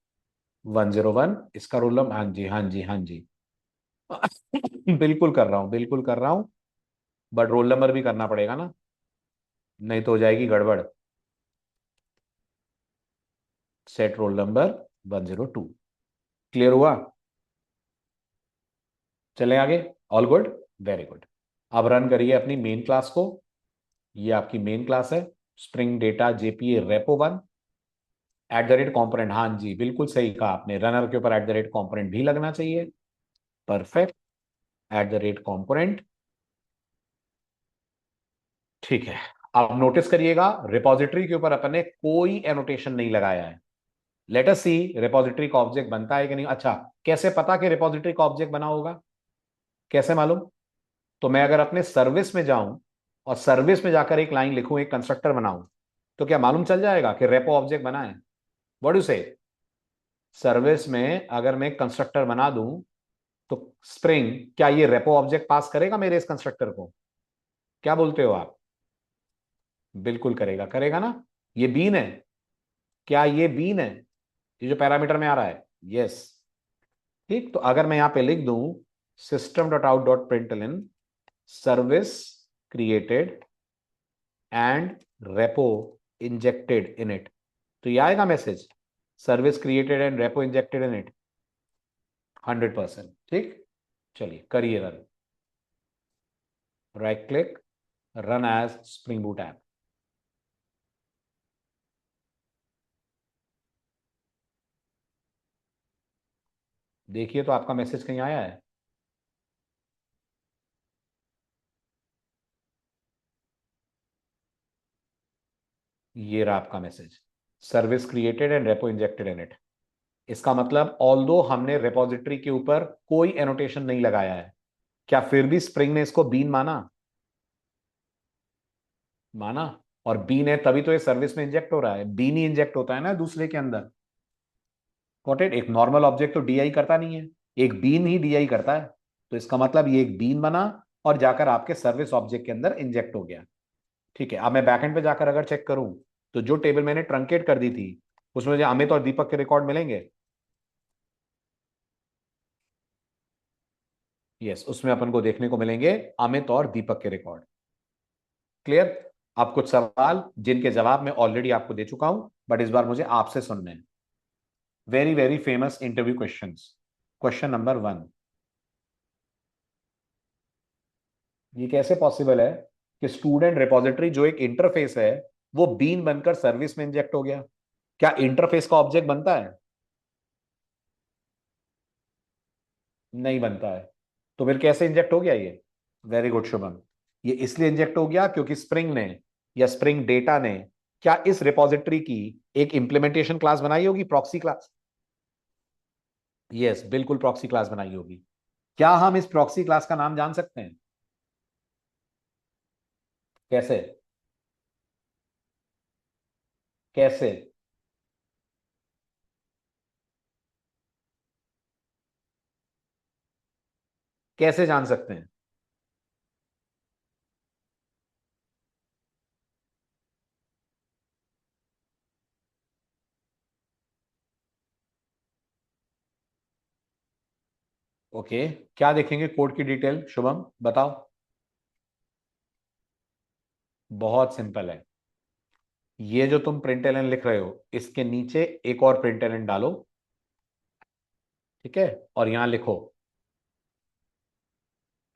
101 इसका रोल नंबर। हाँ जी हाँ जी हाँ जी बिल्कुल कर रहा हूँ, बिल्कुल कर रहा हूँ। बट रोल नंबर भी करना पड़ेगा ना, नहीं तो हो जाएगी गड़बड़। Set roll number 102। क्लियर हुआ? चलें आगे। All good, very good. अब रन करिए अपनी मेन क्लास को। ये आपकी मेन क्लास है, spring data JPA repo one at the rate component. हाँ जी, बिल्कुल सही कहा आपने, रनर के ऊपर एट द रेट कॉम्पोनेंट भी लगना चाहिए। Perfect, at the rate component. ठीक है। अब नोटिस करिएगा, रिपोजिटरी के ऊपर अपन ने कोई एनोटेशन नहीं लगाया है। लेट अस सी रिपोजिटरी का ऑब्जेक्ट बनता है कि नहीं। अच्छा, कैसे पता कि रिपोजिटरी का ऑब्जेक्ट बना होगा, कैसे मालूम? तो मैं अगर अपने सर्विस में जाऊं और सर्विस में जाकर एक लाइन लिखूं, एक कंस्ट्रक्टर बनाऊं, तो क्या मालूम चल जाएगा कि रेपो ऑब्जेक्ट बना है? व्हाट डू से? सर्विस में अगर मैं कंस्ट्रक्टर बना दूं तो स्प्रिंग क्या ये रेपो ऑब्जेक्ट पास करेगा मेरे इस कंस्ट्रक्टर को? क्या बोलते हो आप? बिल्कुल करेगा, करेगा ना। ये बीन है, क्या ये बीन है, ये जो पैरामीटर में आ रहा है? यस। ठीक, तो अगर मैं यहां पे लिख दूं system dot out dot println service created and repo injected in it, तो ये आएगा message, service created and repo injected in it. 100%। ठीक, चलिए करिए run. Right click, run as spring boot app. देखिए तो आपका मैसेज कहीं आया है? ये रहा आपका message, service created and repo injected in it. इसका मतलब ऑल्दो हमने रिपोजिटरी के ऊपर कोई एनोटेशन नहीं लगाया है, क्या फिर भी स्प्रिंग ने इसको बीन माना? माना। और बीन है तभी तो ये सर्विस में इंजेक्ट हो रहा है, बीन ही इंजेक्ट होता है ना दूसरे के अंदर। Got it? एक नॉर्मल ऑब्जेक्ट तो डीआई करता नहीं है, एक बीन ही डीआई करता है। तो इसका मतलब ये एक बीन बना और जाकर आपके सर्विस ऑब्जेक्ट के अंदर इंजेक्ट हो गया। ठीक है, अब मैं बैकएंड पे जाकर अगर चेक करूं तो जो टेबल मैंने ट्रंकेट कर दी थी उसमें मुझे अमित और दीपक के रिकॉर्ड मिलेंगे। यस, उसमें अपन को देखने को मिलेंगे अमित और दीपक के रिकॉर्ड। क्लियर? अब कुछ सवाल जिनके जवाब मैं ऑलरेडी आपको दे चुका हूं, बट इस बार मुझे आपसे सुनने हैं। Very very famous interview questions. Question number 1, ये कैसे पॉसिबल है कि स्टूडेंट रिपोजिटरी जो एक इंटरफेस है वो बीन बनकर सर्विस में इंजेक्ट हो गया? क्या इंटरफेस का ऑब्जेक्ट बनता है? नहीं बनता है। तो फिर कैसे इंजेक्ट हो गया ये? वेरी गुड शुभम, ये इसलिए इंजेक्ट हो गया क्योंकि स्प्रिंग ने या स्प्रिंग डेटा ने क्या इस रिपोजिटरी की एक इंप्लीमेंटेशन क्लास बनाई होगी, प्रॉक्सी क्लास। यस, बिल्कुल प्रॉक्सी क्लास बनाई होगी। क्या हम इस प्रॉक्सी क्लास का नाम जान सकते हैं? कैसे? कैसे? कैसे जान सकते हैं? ओके, क्या देखेंगे कोड की डिटेल, शुभम बताओ। बहुत सिंपल है, ये जो तुम प्रिंटलन लिख रहे हो इसके नीचे एक और प्रिंटलन डालो। ठीक है, और यहां लिखो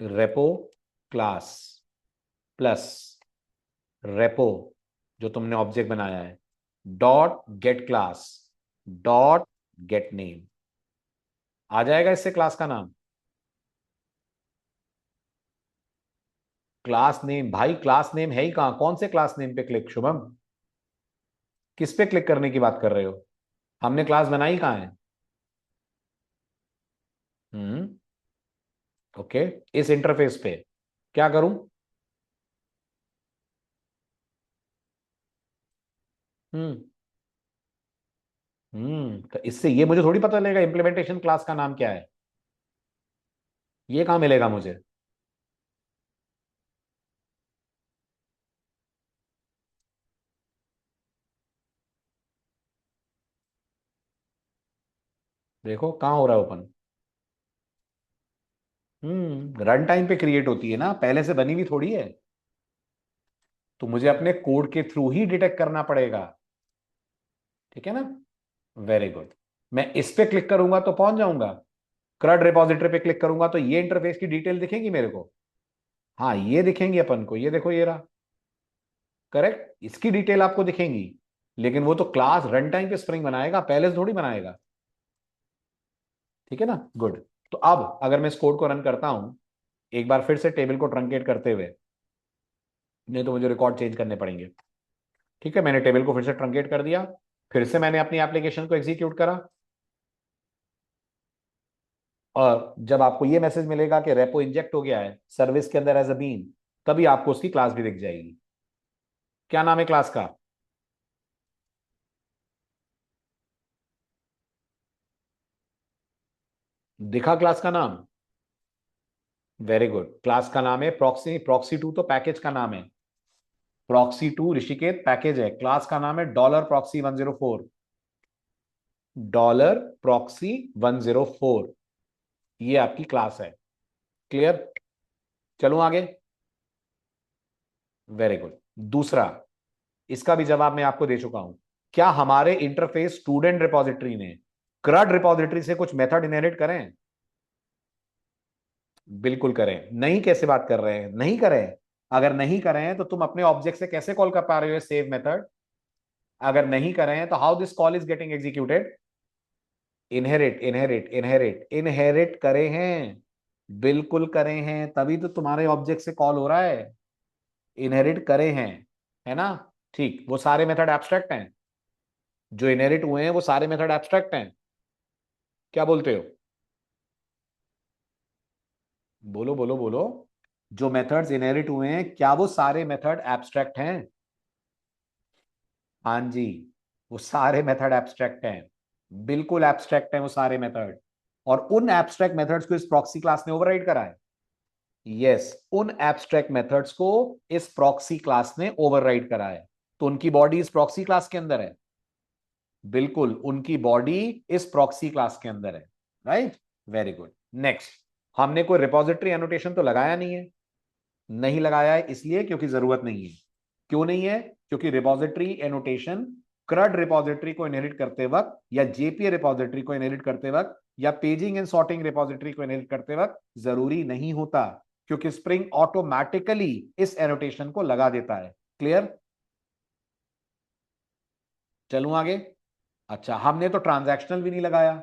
रेपो क्लास प्लस रेपो जो तुमने ऑब्जेक्ट बनाया है dot get class dot get name. आ जाएगा इससे क्लास का नाम। क्लास नेम भाई, क्लास नेम है ही कहां, कौन से क्लास नेम पे क्लिक शुभम? किस पे क्लिक करने की बात कर रहे हो? हमने क्लास बनाई कहां है? हम्म, ओके, इस इंटरफेस पे क्या करूं? हम्म। तो इससे ये मुझे थोड़ी पता लगेगा इंप्लीमेंटेशन क्लास का नाम क्या है, ये कहां मिलेगा मुझे? देखो कहां हो रहा है ओपन। रन टाइम पे क्रिएट होती है ना, पहले से बनी हुई थोड़ी है। तो मुझे अपने कोड के थ्रू ही डिटेक्ट करना पड़ेगा। ठीक है ना? Very good. मैं इस पे क्लिक करूंगा तो पहुंच जाऊंगा, क्रड रिपोजिटरी पे क्लिक करूंगा तो ये इंटरफेस की डिटेल दिखेगी मेरे को। हाँ, ये दिखेंगी अपन को, ये देखो ये रहा। करेक्ट, इसकी डिटेल आपको दिखेंगी। लेकिन वो तो क्लास रन टाइम पे स्प्रिंग बनाएगा, पहले से थोड़ी बनाएगा। ठीक है ना? गुड। तो अब अगर मैं इस कोड को रन करता हूं, एक बार फिर से टेबल को ट्रंकेट करते हुए, नहीं तो मुझे रिकॉर्ड चेंज करने पड़ेंगे। ठीक है, मैंने टेबल को फिर से ट्रंकेट कर दिया, फिर से मैंने अपनी एप्लीकेशन को एग्जीक्यूट करा, और जब आपको ये मैसेज मिलेगा कि रेपो इंजेक्ट हो गया है सर्विस के अंदर एज अ बीन, तभी आपको उसकी क्लास भी दिख जाएगी। क्या नाम है क्लास का? दिखा क्लास का नाम? Very good. क्लास का नाम है प्रॉक्सी। प्रॉक्सी टू तो पैकेज का नाम है, प्रॉक्सी टू ऋषिकेत पैकेज है। क्लास का नाम है डॉलर प्रॉक्सी 104, डॉलर प्रॉक्सी 104, ये आपकी क्लास है। क्लियर? चलूं आगे? Very good. दूसरा, इसका भी जवाब मैं आपको दे चुका हूं। क्या हमारे इंटरफेस स्टूडेंट रिपोजिटरी ने क्रड रिपोजिटरी से कुछ मेथड इनहेरिट करें? बिल्कुल करें। नहीं कैसे बात कर रहे हैं? नहीं करें? अगर नहीं करें तो तुम अपने ऑब्जेक्ट से कैसे कॉल कर पा रहे हो सेव मेथड? अगर नहीं करें तो how this call is getting executed? Inherit, inherit, inherit, inherit करे हैं। बिल्कुल करे हैं, तभी तो तुम्हारे ऑब्जेक्ट से कॉल हो रहा है। इनहेरिट करे हैं, है ना? ठीक, वो सारे मेथड एब्स्ट्रैक्ट हैं जो इनहेरिट हुए हैं, वो सारे मेथड एब्स्ट्रैक्ट हैं। क्या बोलते हो? बोलो बोलो बोलो। जो मेथड्स इनहेरिट हुए हैं, क्या वो सारे मेथड एब्स्ट्रैक्ट हैं? हाँ जी, वो सारे मेथड एब्स्ट्रैक्ट हैं। बिल्कुल एब्स्ट्रैक्ट हैं वो सारे मेथड। और उन एब्स्ट्रैक्ट मेथड्स को इस प्रॉक्सी क्लास ने ओवरराइड करा है। यस, उन एब्स्ट्रैक्ट मेथड्स को इस प्रॉक्सी क्लास ने ओवरराइड करा है। तो उनकी बॉडी इस प्रॉक्सी क्लास के अंदर है। बिल्कुल, उनकी बॉडी इस प्रॉक्सी क्लास के अंदर है। राइट? Very good. नेक्स्ट, हमने कोई रिपोजिटरी एनोटेशन तो लगाया नहीं है। नहीं लगाया है इसलिए क्योंकि जरूरत नहीं है। क्यों नहीं है? क्योंकि रिपोजिटरी एनोटेशन क्रड रिपोजिटरी को इनहेरिट करते वक्त, या जेपीए रिपोजिटरी को इनहेरिट करते वक्त, या पेजिंग एंड सॉर्टिंग रिपोजिटरी को इनहेरिट करते वक्त जरूरी नहीं होता, क्योंकि स्प्रिंग ऑटोमेटिकली इस एनोटेशन को लगा देता है। क्लियर? चलूं आगे? अच्छा, हमने तो ट्रांजैक्शनल भी नहीं लगाया,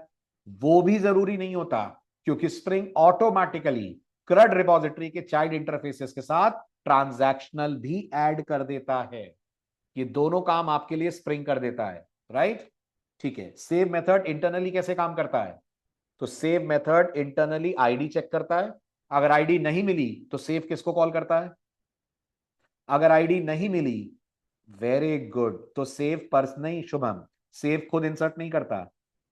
वो भी जरूरी नहीं होता, क्योंकि स्प्रिंग ऑटोमेटिकली क्रड रिपोजिटरी के चाइल्ड इंटरफेसेस के साथ ट्रांजैक्शनल भी ऐड कर देता है। ये दोनों काम आपके लिए स्प्रिंग कर देता है। राइट? ठीक है। सेव मेथड इंटरनली कैसे काम करता है? तो save method internally ID check करता है। अगर आईडी नहीं मिली तो सेव किसको कॉल करता है? अगर आईडी नहीं मिली, वेरी गुड, तो सेव पर्स नहीं शुभम, सेव खुद इंसर्ट नहीं करता,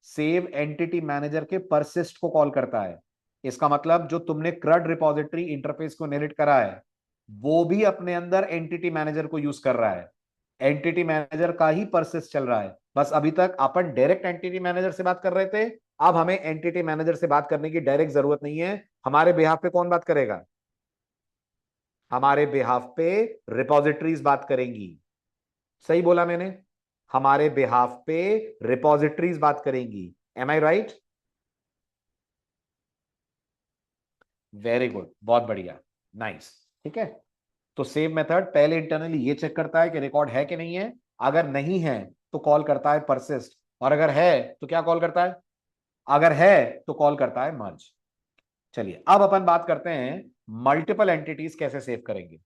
सेव एंटिटी मैनेजर के परसिस्ट को कॉल करता है। इसका मतलब जो तुमने क्रड रिपोजिटरी इंटरफेस को इनहेरिट करा है, वो भी अपने अंदर एंटिटी मैनेजर को यूज कर रहा है। एंटिटी मैनेजर का ही परसिस्ट चल रहा है। बस अभी तक अपन डायरेक्ट एंटिटी मैनेजर से बात कर रहे थे, अब हमें एंटिटी मैनेजर से बात करने की डायरेक्ट जरूरत नहीं है। हमारे बिहाफ पे कौन बात करेगा? हमारे बिहाफ पे रिपोजिटरीज बात करेंगी। सही बोला मैंने? हमारे बिहाफ पे रिपोजिटरीज बात करेंगी। M I right? Very good, बहुत बढ़िया, नाइस। ठीक है, तो सेव मेथड पहले इंटरनली ये चेक करता है कि रिकॉर्ड है कि नहीं है। अगर नहीं है तो कॉल करता है परसिस्ट, और अगर है तो क्या कॉल करता है? अगर है तो कॉल करता है मर्ज। चलिए, अब अपन बात करते हैं मल्टीपल एंटिटीज कैसे सेव करेंगे।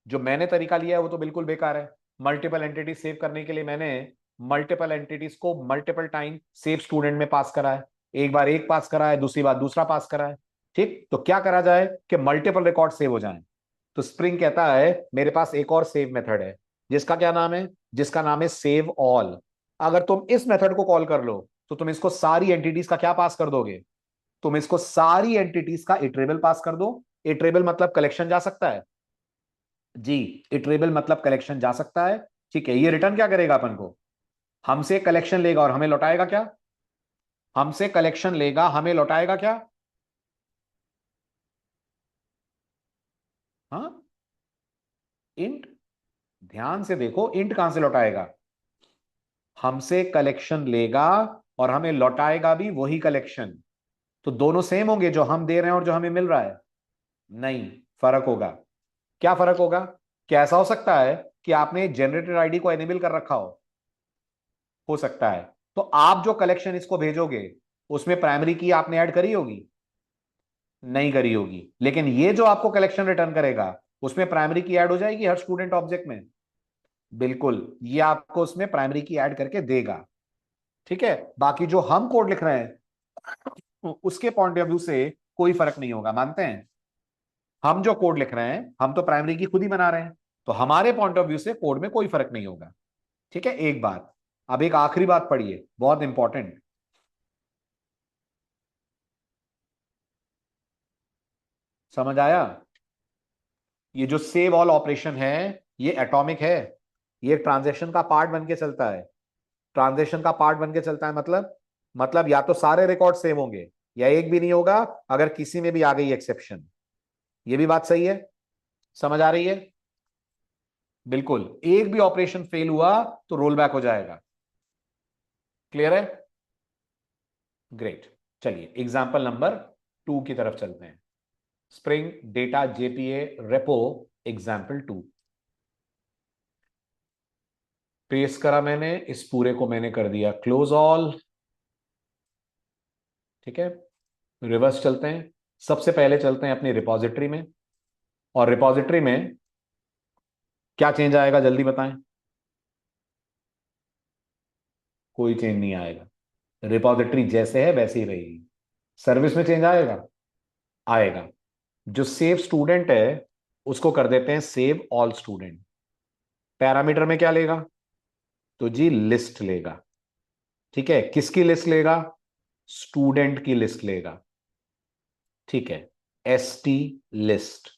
जो मैंने तरीका लिया है वो तो बिल्कुल बेकार है। मल्टीपल एंटिटीज सेव करने के लिए मैंने मल्टीपल एंटिटीज को मल्टीपल टाइम सेव स्टूडेंट में पास करा है। एक बार एक पास करा है, दूसरी बार दूसरा पास करा है। ठीक, तो क्या करा जाए कि मल्टीपल रिकॉर्ड सेव हो जाएं? तो स्प्रिंग कहता है मेरे पास एक और सेव मेथड है, जिसका क्या नाम है? जिसका नाम है सेव ऑल। अगर तुम इस मेथड को कॉल कर लो तो तुम इसको सारी एंटिटीज का क्या पास कर दोगे? तुम इसको सारी एंटिटीज का इटरेबल पास कर दो। इटरेबल मतलब कलेक्शन जा सकता है जी, इटरेबल मतलब कलेक्शन जा सकता है। ठीक है, ये रिटर्न क्या करेगा अपन को? हमसे कलेक्शन लेगा और हमें लौटाएगा क्या? हमसे कलेक्शन लेगा, हमें लौटाएगा क्या? हाँ, इंट। ध्यान से देखो, इंट कहां से लौटाएगा? हमसे कलेक्शन लेगा और हमें लौटाएगा भी वही कलेक्शन। तो दोनों सेम होंगे, जो हम दे रहे हैं और जो हमें मिल रहा है? नहीं, फर्क होगा। क्या फर्क होगा? क्या ऐसा हो सकता है कि आपने जनरेटेड आईडी को एनेबल कर रखा हो सकता है। तो आप जो कलेक्शन इसको भेजोगे उसमें प्राइमरी की आपने ऐड करी होगी? नहीं करी होगी। लेकिन ये जो आपको कलेक्शन रिटर्न करेगा उसमें प्राइमरी की ऐड हो जाएगी हर स्टूडेंट ऑब्जेक्ट में, बिल्कुल, ये आपको उसमें प्राइमरी की ऐड करके देगा। ठीक है, बाकी जो हम कोड लिख रहे हैं उसके पॉइंट ऑफ व्यू से कोई फर्क नहीं होगा, मानते हैं? हम जो कोड लिख रहे हैं हम तो प्राइमरी की खुद ही बना रहे हैं, तो हमारे पॉइंट ऑफ व्यू से कोड में कोई फर्क नहीं होगा। ठीक है, एक बात। अब एक आखिरी बात पढ़िए, बहुत इंपॉर्टेंट। समझ आया? ये जो सेव ऑल ऑपरेशन है ये एटॉमिक है, ये ट्रांजैक्शन का पार्ट बन के चलता है। ट्रांजैक्शन का पार्ट बन के चलता है मतलब या तो सारे रिकॉर्ड सेव होंगे या एक भी नहीं होगा, अगर किसी में भी आ गई एक्सेप्शन। ये भी बात सही है? समझ आ रही है? बिल्कुल, एक भी ऑपरेशन फेल हुआ तो रोल बैक हो जाएगा। क्लियर है? ग्रेट। चलिए एग्जांपल नंबर 2 की तरफ चलते हैं। Spring data JPA repo example 2। Paste करा मैंने, इस पूरे को मैंने कर दिया क्लोज ऑल। ठीक है, रिवर्स चलते हैं। सबसे पहले चलते हैं अपनी रिपॉजिटरी में, और रिपॉजिटरी में क्या चेंज आएगा जल्दी बताएं। कोई चेंज नहीं आएगा, रिपॉजिटरी जैसे है वैसे ही रहेगी। सर्विस में चेंज आएगा? आएगा। जो सेव स्टूडेंट है उसको कर देते हैं सेव ऑल स्टूडेंट। पैरामीटर में क्या लेगा? तो जी लिस्ट लेगा। ठीक है, किसकी लिस्ट लेगा? स्टूडेंट की लिस्ट लेगा। ठीक है, एस टी लिस्ट।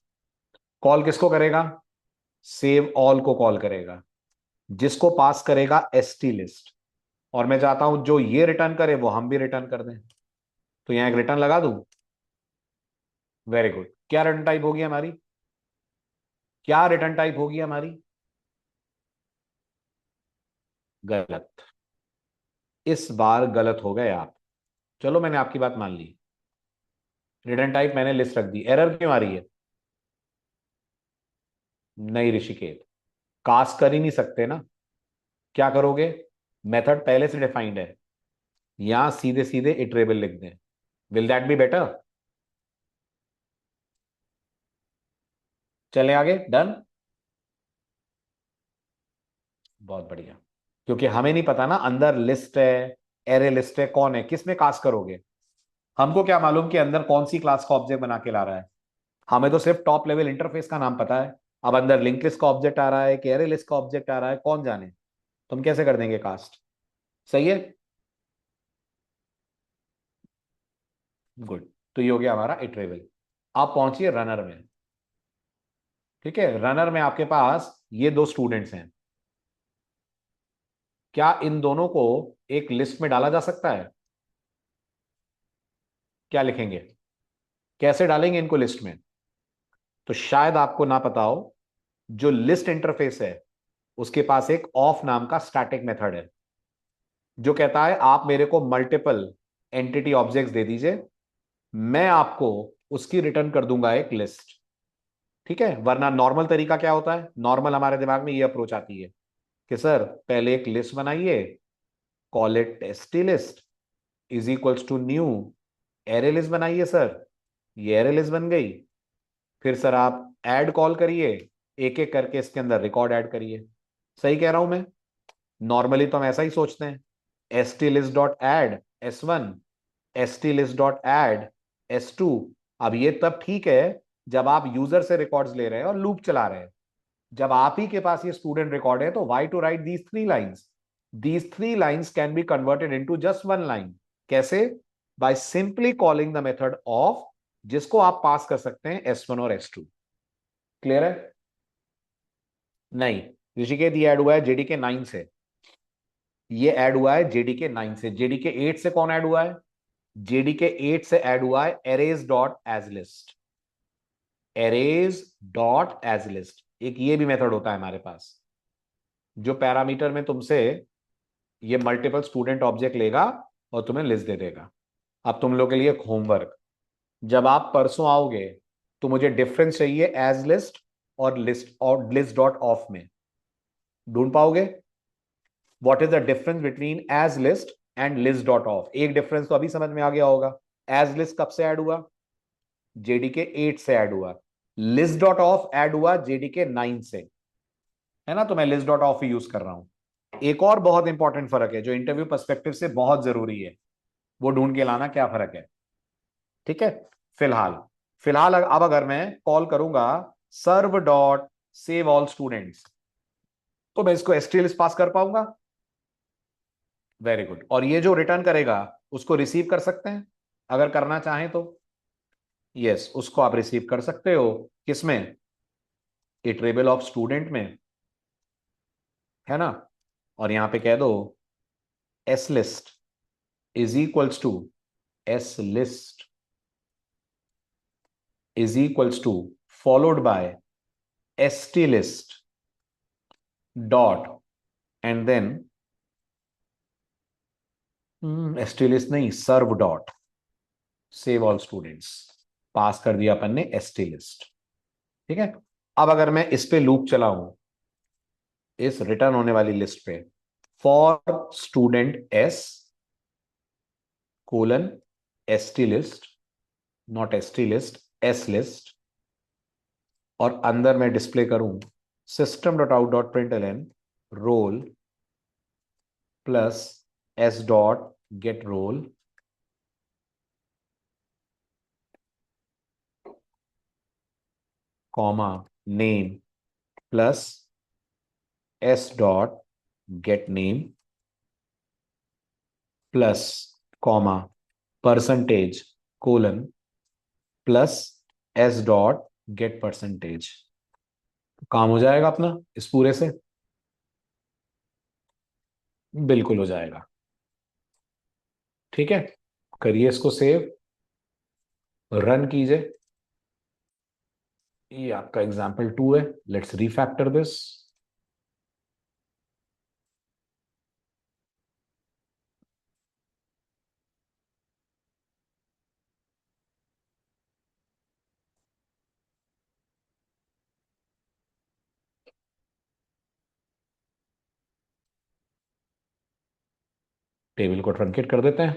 कॉल किसको करेगा? सेव ऑल को कॉल करेगा, जिसको पास करेगा एस टी लिस्ट। और मैं चाहता हूं जो ये रिटर्न करे वो हम भी रिटर्न कर दें, तो यहां एक रिटर्न लगा दूं। Very good. क्या रिटर्न टाइप होगी हमारी? क्या रिटर्न टाइप होगी हमारी? गलत। इस बार गलत हो गए आप। चलो मैंने आपकी बात मान ली, रिटर्न टाइप मैंने लिस्ट रख दी, एरर क्यों आ रही है? नहीं ऋषिकेत, कास्ट कर ही नहीं सकते ना। क्या करोगे? मेथड पहले से डिफाइंड है, यहां सीधे सीधे इटरेबल लिख दें। Will that be better? चलें आगे, डन। बहुत बढ़िया। क्योंकि हमें नहीं पता ना अंदर लिस्ट है, एरे लिस्ट है, कौन है, किस में कास्ट करोगे? हमको क्या मालूम कि अंदर कौन सी क्लास का ऑब्जेक्ट बना के ला रहा है? हमें तो सिर्फ टॉप लेवल इंटरफेस का नाम पता है। अब अंदर लिंक लिस्ट का ऑब्जेक्ट आ रहा है कि एरे लिस्ट का ऑब्जेक्ट आ रहा है, कौन जाने। तुम कैसे कर देंगे कास्ट? सही है, गुड। तो ये हो गया हमारा इटरेबल। आप पहुंचिए रनर में। ठीक है, रनर में आपके पास ये दो स्टूडेंट्स हैं। क्या इन दोनों को एक लिस्ट में डाला जा सकता है? क्या लिखेंगे, कैसे डालेंगे इनको लिस्ट में? तो शायद आपको ना पता हो, जो लिस्ट इंटरफेस है उसके पास एक ऑफ नाम का स्टैटिक मेथड है, जो कहता है आप मेरे को मल्टीपल एंटिटी ऑब्जेक्ट्स दे दीजिए, मैं आपको उसकी रिटर्न कर दूंगा एक लिस्ट। ठीक है, वरना नॉर्मल तरीका क्या होता है? नॉर्मल हमारे दिमाग में ये अप्रोच आती है कि सर पहले एक लिस्ट बनाइए, call it testy list is equals to new array list बनाइए सर, ये एरे लिस्ट बन गई। फिर सर आप ऐड कॉल करिए, एक एक करके इसके अंदर रिकॉर्ड ऐड करिए। सही कह रहा हूं मैं? नॉर्मली तो हम ऐसा ही सोचते हैं, S T list dot add S1, S T list dot add S2। अब ये तब ठीक है जब आप यूजर से रिकॉर्ड्स ले रहे हैं और लूप चला रहे हैं। जब आप ही के पास ये स्टूडेंट रिकॉर्ड है तो why to write these 3 lines? These 3 lines can be converted into just 1 line. कैसे? By simply calling the method of, जिसको आप पास कर सकते हैं S1 और S2। क्लियर है? नहीं ऋषिकेश, ये ऐड हुआ है जेडीके 9 से। ये ऐड हुआ है जेडीके 9 से। जेडीके 8 से कौन ऐड हुआ है? जेडीके 8 से ऐड हुआ है arrays dot as list. Arrays dot as list एक ये भी मेथड होता है हमारे पास, जो पैरामीटर में तुमसे ये मल्टीपल स्टूडेंट ऑब्जेक्ट लेगा और तुम्हें लिस्ट दे देगा। अब तुम लोग के लिए होमवर्क, जब आप परसों आओगे तो मुझे डिफरेंस चाहिए एज लिस्ट और लिस्ट डॉट ऑफ में। ढूंढ पाओगे? What is the difference between as list and list dot of? एक डिफरेंस तो अभी समझ में आ गया होगा। एज लिस्ट कब से ऐड हुआ? जेडीके 8 से ऐड हुआ। लिस्ट डॉट ऑफ ऐड हुआ जेडीके 9 से, है ना, तो मैं list dot of he use कर रहा हूं। एक और बहुत इंपॉर्टेंट फर्क है जो इंटरव्यू पर्सपेक्टिव से बहुत जरूरी है, वो ढूंढ के लाना क्या फर्क है। ठीक है, फिलहाल फिलहाल अब अगर मैं कॉल करूंगा सर्व डॉट सेव ऑल स्टूडेंट्स, तो मैं इसको एसटीएल पास कर पाऊंगा। Very good. और ये जो रिटर्न करेगा उसको रिसीव कर सकते हैं अगर करना चाहें तो। यस, उसको आप रिसीव कर सकते हो किसमें, इटरेबल ऑफ स्टूडेंट में, है ना। और यहां पे कह दो S list is equals to, S list is equals to followed by st list dot and then st list नहीं, serv dot save all students, pass कर दिया अपन ने st list। ठीक है, अब अगर मैं इस पे लूप चलाऊं, इस रिटर्न होने वाली लिस्ट पे, for student S colon st list, not st list, s list, और अंदर मैं डिस्प्ले करूं system dot out dot println roll plus s dot get roll, comma name plus s dot get name plus comma percentage colon plus s dot get percentage. काम हो जाएगा अपना इस पूरे से, बिल्कुल हो जाएगा। ठीक है, करिए इसको सेव, रन कीजिए। ये आपका एग्जाम्पल 2 है, लेट्स रीफैक्टर दिस। टेबल को ट्रंकेट कर देते हैं।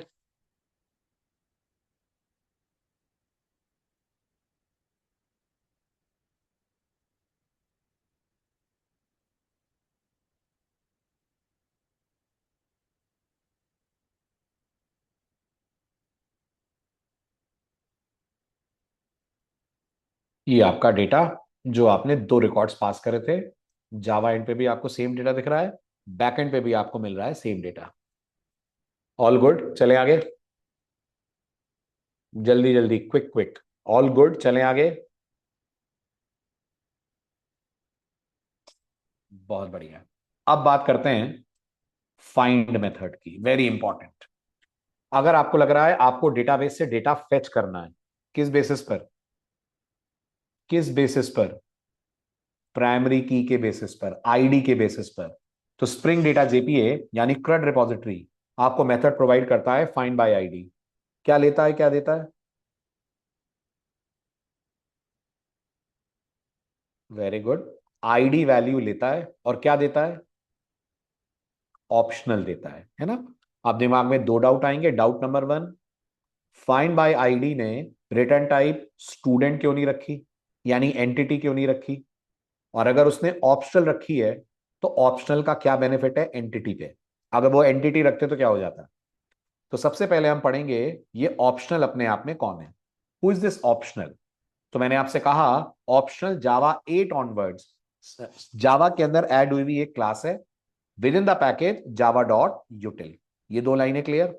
ये आपका डेटा जो आपने दो रिकॉर्ड्स पास करे थे, जावा एंड पे भी आपको सेम डेटा दिख रहा है, बैक एंड पे भी आपको मिल रहा है सेम डेटा। ऑल गुड, चले आगे, जल्दी जल्दी, क्विक क्विक। ऑल गुड, चले आगे। बहुत बढ़िया। अब बात करते हैं फाइंड मेथड की, वेरी इंपॉर्टेंट। अगर आपको लग रहा है आपको डेटाबेस से डेटा फेच करना है, किस बेसिस पर, किस बेसिस पर, प्राइमरी की के बेसिस पर, आईडी के बेसिस पर, तो स्प्रिंग डेटा जेपीए यानी क्रड रिपोजिटरी आपको मेथड प्रोवाइड करता है फाइंड बाय आईडी। क्या लेता है, क्या देता है, वेरी गुड, आईडी वैल्यू लेता है और क्या देता है, ऑप्शनल देता है ना। आप दिमाग में दो डाउट आएंगे। Doubt number 1, find by ID ने रिटर्न टाइप स्टूडेंट क्यों नहीं रखी, यानी एंटिटी क्यों नहीं रखी, और अगर उसने ऑप्शनल रखी है तो ऑप्शनल का क्या बेनिफिट है एंटिटी पे, अगर वो एंटिटी रखते तो क्या हो जाता। तो सबसे पहले हम पढ़ेंगे ये ऑप्शनल अपने आप में कौन है, हु इज दिस ऑप्शनल। तो मैंने आपसे कहा ऑप्शनल जावा 8 ऑनवर्ड्स, जावा के अंदर ऐड हुई हुई एक क्लास है with in the package Java dot यूटिल। ये दो लाइनें क्लियर।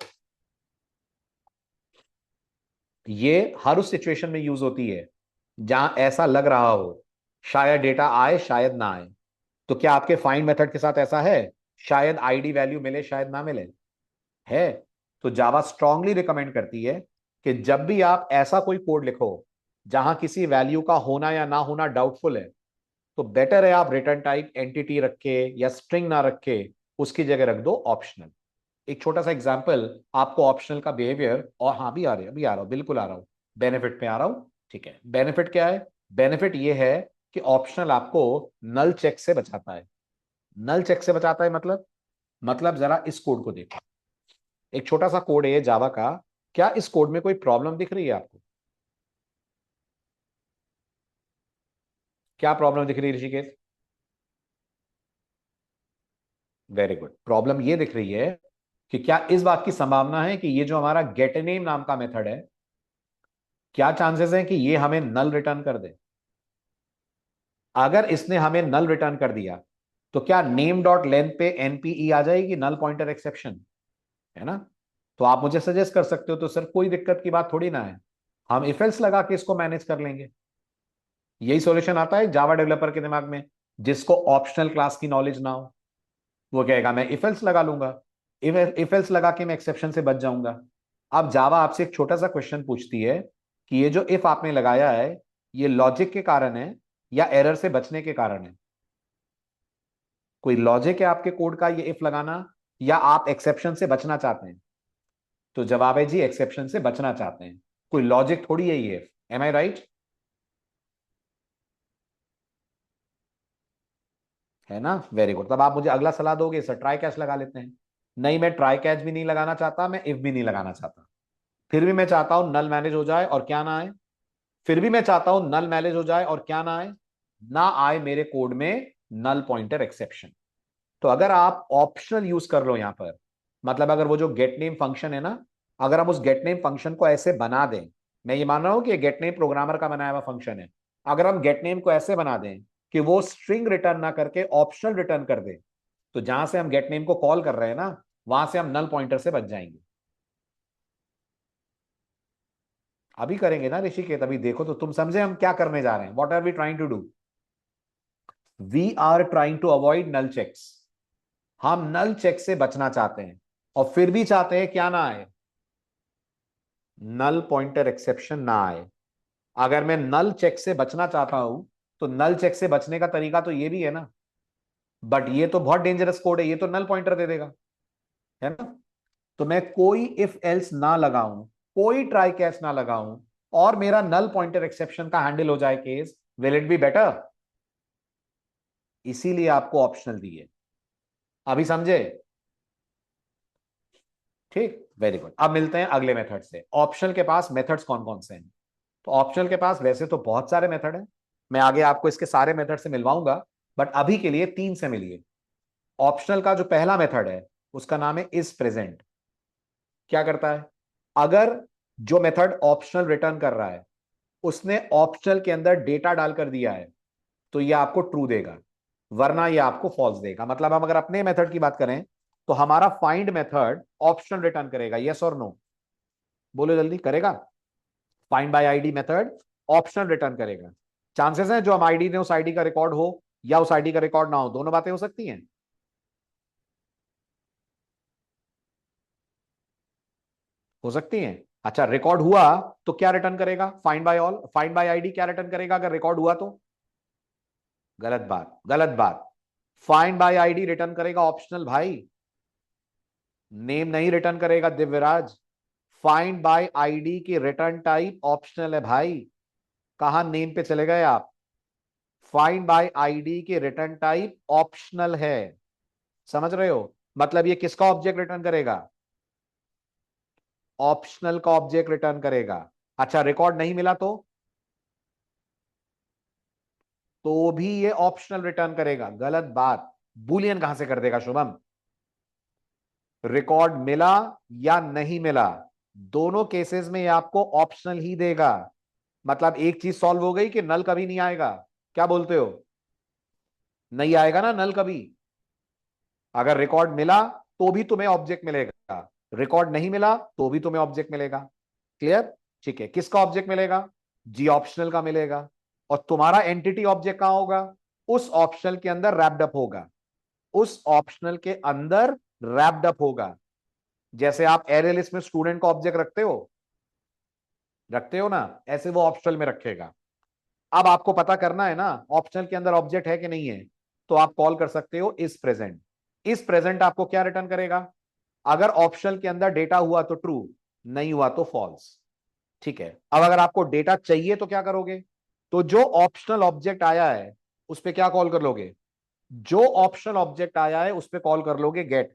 ये हर उस सिचुएशन में यूज होती है जहां ऐसा लग रहा हो शायद डेटा आए शायद ना आए। तो क्या आपके फाइंड मेथड के साथ ऐसा है, शायद आईडी वैल्यू मिले शायद ना मिले, है। तो जावा स्ट्रांगली रिकमेंड करती है कि जब भी आप ऐसा कोई कोड लिखो जहां किसी वैल्यू का होना या ना होना डाउटफुल है, तो बेटर है आप रिटर्न टाइप एंटिटी रख के या स्ट्रिंग ना रख के उसकी जगह रख दो ऑप्शनल। एक छोटा सा एग्जांपल आपको ऑप्शनल का बिहेवियर, और हाँ भी आ रहे अभी आ रहा हूं, बिल्कुल आ रहा हूं, बेनिफिट पे आ रहा हूं। ठीक है, बेनिफिट क्या है, बेनिफिट ये है कि ऑप्शनल आपको नल चेक से बचाता है। नल चेक से बचाता है मतलब जरा इस कोड को देखो, एक छोटा सा कोड है जावा का, क्या इस कोड में कोई प्रॉब्लम दिख रही है आपको, क्या प्रॉब्लम दिख रही है ऋषिकेश? Very good. प्रॉब्लम ये दिख रही है कि क्या इस बात की संभावना है कि ये जो हमारा गेट नेम नाम का मेथड है, क्या चांसेस है कि ये हमें नल रिटर्न कर दे? अगर इसने हमें नल रिटर्न कर दिया तो क्या नेम डॉट लेंथ पे एनपीई आ जाएगी, नल पॉइंटर एक्सेप्शन, है ना? तो आप मुझे सजेस्ट कर सकते हो, तो सर कोई दिक्कत की बात थोड़ी ना है, हम इफ एल्स लगा के इसको मैनेज कर लेंगे। यही सॉल्यूशन आता है जावा डेवलपर के दिमाग में, जिसको ऑप्शनल क्लास की नॉलेज ना हो। वो कहेगा मैं इफ एल्स लगा लूंगा, इफ एल्स लगा के मैं एक्सेप्शन से बच जाऊंगा। अब जावा आपसे एक छोटा सा क्वेश्चन पूछती है कि ये जो इफ आपने लगाया है, ये लॉजिक के कारण है या एरर से बचने के कारण है? कोई लॉजिक है आपके कोड का ये इफ लगाना, या आप एक्सेप्शन से बचना चाहते हैं? तो जवाब है जी, एक्सेप्शन से बचना चाहते हैं। कोई लॉजिक थोड़ी है ये, एम आई राइट? है ना? Very good. तब आप मुझे अगला सलाह दोगे, सर ट्राई कैच लगा लेते हैं। नहीं, मैं ट्राई कैच भी नहीं लगाना चाहता, मैं इफ भी नहीं लगाना चाहता। फिर भी मैं चाहता हूं नल मैनेज हो जाए और क्या ना आए। फिर भी मैं चाहता हूं नल मैनेज हो जाए और क्या ना आए, ना आए मेरे कोड में नल पॉइंटर एक्सेप्शन। तो अगर आप ऑप्शनल यूज कर लो यहां पर, मतलब अगर वो जो गेट नेम फंक्शन है ना, अगर हम उस गेट नेम फंक्शन को ऐसे बना दें, मैं ये मान रहा हूं कि गेट नेम प्रोग्रामर का बनाया हुआ फंक्शन है, अगर हम गेट नेम को ऐसे बना दें कि वो स्ट्रिंग रिटर्न ना करके ऑप्शनल रिटर्न कर दे, तो जहां से हम गेट नेम को कॉल कर रहे हैं ना, वहां से हम नल पॉइंटर से बच जाएंगे। अभी करेंगे ना ऋषिकेत, अभी देखो तो तुम समझे हम क्या करने जा रहे हैं। What are we trying to do? We are trying to avoid null checks. हम नल चेक से बचना चाहते हैं, और फिर भी चाहते हैं क्या ना आए, नल पॉइंटर एक्सेप्शन ना आए। अगर मैं नल चेक से बचना चाहता हूं, तो नल चेक से बचने का तरीका तो ये भी है ना, बट ये तो बहुत डेंजरस कोड है, ये तो नल पॉइंटर दे देगा, है ना? तो मैं कोई इफ एल्स ना लगाऊं, कोई ट्राई कैच ना लगाऊं, और मेरा नल पॉइंटर एक्सेप्शन का हैंडल हो जाए case, will it be better? इसीलिए आपको ऑप्शनल दिए। अभी समझे? ठीक, वेरी गुड। अब मिलते हैं अगले मेथड से। ऑप्शनल के पास मेथड्स कौन कौन से हैं? तो ऑप्शनल के पास वैसे तो बहुत सारे मेथड हैं, मैं आगे आपको इसके सारे मेथड से मिलवाऊंगा, बट अभी के लिए तीन से मिलिए। ऑप्शनल का जो पहला मेथड है, उसका नाम है इज प्रेजेंट। क्या करता है? अगर जो मेथड ऑप्शनल रिटर्न कर रहा है, उसने ऑप्शनल के अंदर डेटा डालकर दिया है, तो ये आपको ट्रू देगा, वरना ये आपको फॉल्स देगा। मतलब हम अगर अपने मेथड की बात करें, तो हमारा फाइंड मेथड ऑप्शनल रिटर्न करेगा, यस और नो? बोलो जल्दी, करेगा? Find by ID method optional return करेगा। चांसेस है जो हम आईडी ने उस आईडी का रिकॉर्ड हो, या उस आईडी का रिकॉर्ड ना हो, दोनों बातें हो सकती हैं। हो सकती हैं। अच्छा, रिकॉर्ड हुआ तो क्या रिटर्न करेगा? Find by all, find by ID क्या रिटर्न करेगा अगर रिकॉर्ड हुआ तो? गलत बात, गलत बात। फाइंड बाय आईडी रिटर्न करेगा ऑप्शनल भाई, नेम नहीं रिटर्न करेगा दिव्यराज। फाइंड बाय आईडी की रिटर्न टाइप ऑप्शनल है भाई। कहां नेम पे चले गए आप? फाइंड बाय आईडी की रिटर्न टाइप ऑप्शनल है, समझ रहे हो? मतलब ये किसका ऑब्जेक्ट रिटर्न करेगा? ऑप्शनल का ऑब्जेक्ट रिटर्न करेगा। अच्छा, रिकॉर्ड नहीं मिला तो भी ये ऑप्शनल रिटर्न करेगा, गलत बात। बुलियन कहां से कर देगा शुभम? रिकॉर्ड मिला या नहीं मिला, दोनों केसेस में ये आपको ऑप्शनल ही देगा। मतलब एक चीज सॉल्व हो गई कि नल कभी नहीं आएगा। क्या बोलते हो? नहीं आएगा ना नल कभी। अगर रिकॉर्ड मिला तो भी तुम्हें ऑब्जेक्ट मिलेगा, रिकॉर्ड नहीं मिला तो भी तुम्हें ऑब्जेक्ट मिलेगा। क्लियर? ठीक है, किसका ऑब्जेक्ट मिलेगा? जी ऑप्शनल का मिलेगा। और तुम्हारा एंटिटी ऑब्जेक्ट कहां होगा? उस ऑप्शनल के अंदर रैप्ड अप होगा, उस ऑप्शनल के अंदर रैप्ड अप होगा। जैसे आप एरे लिस्ट में स्टूडेंट का ऑब्जेक्ट रखते हो, रखते हो ना, ऐसे वो ऑप्शनल में रखेगा। अब आपको पता करना है ना ऑप्शनल के अंदर ऑब्जेक्ट है कि नहीं है, तो आप कॉल कर सकते हो इज प्रेजेंट। इज प्रेजेंट आपको क्या रिटर्न करेगा? अगर ऑप्शनल के अंदर डेटा हुआ तो ट्रू, नहीं हुआ तो फॉल्स। ठीक है, अब अगर आपको डेटा चाहिए तो क्या करोगे? तो जो ऑप्शनल ऑब्जेक्ट आया है उस पर क्या कॉल कर लोगे? जो ऑप्शनल ऑब्जेक्ट आया है उस पर कॉल कर लोगे गेट।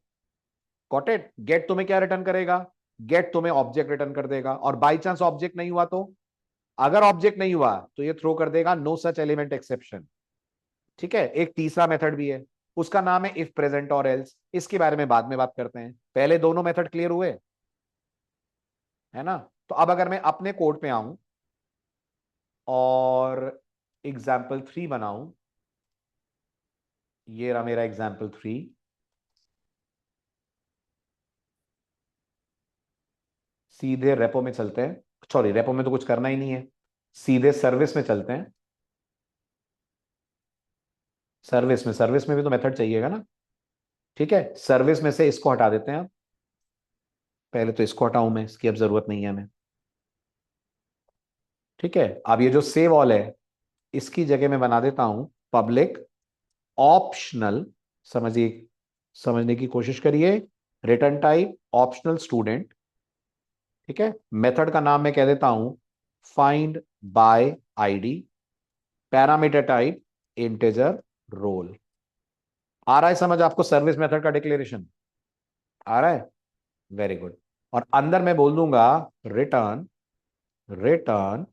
Got it? गेट तुम्हें क्या रिटर्न करेगा? गेट तुम्हें ऑब्जेक्ट रिटर्न कर देगा। और बाई चांस ऑब्जेक्ट नहीं हुआ तो? अगर ऑब्जेक्ट नहीं हुआ तो ये थ्रो कर देगा नो सच एलिमेंट एक्सेप्शन। ठीक है, एक तीसरा मेथड भी है, उसका नाम है इफ प्रेजेंट और एल्स। इसके बारे में बाद में बात करते हैं, पहले दोनों मेथड क्लियर हुए, है ना। तो अब अगर मैं अपने कोड पे आऊं और एग्जाम्पल 3 बनाऊं, ये रहा मेरा एग्जाम्पल 3। सीधे रेपो में चलते हैं, सॉरी रेपो में तो कुछ करना ही नहीं है, सीधे सर्विस में चलते हैं। सर्विस में भी तो मेथड चाहिएगा ना। ठीक है, सर्विस में से इसको हटा देते हैं अब, पहले तो इसको हटाऊं मैं, इसकी अब जरूरत नहीं है हमें। ठीक है, अब ये जो सेव ऑल है, इसकी जगह मैं बना देता हूं पब्लिक ऑप्शनल। समझिए, समझने की कोशिश करिए। Return type optional student. ठीक है, मेथड का नाम मैं कह देता हूं find by ID. Parameter type integer roll. आ रहा है समझ आपको सर्विस मेथड का डिक्लेरेशन? आ रहा है, वेरी गुड। और अंदर मैं बोल दूंगा return, return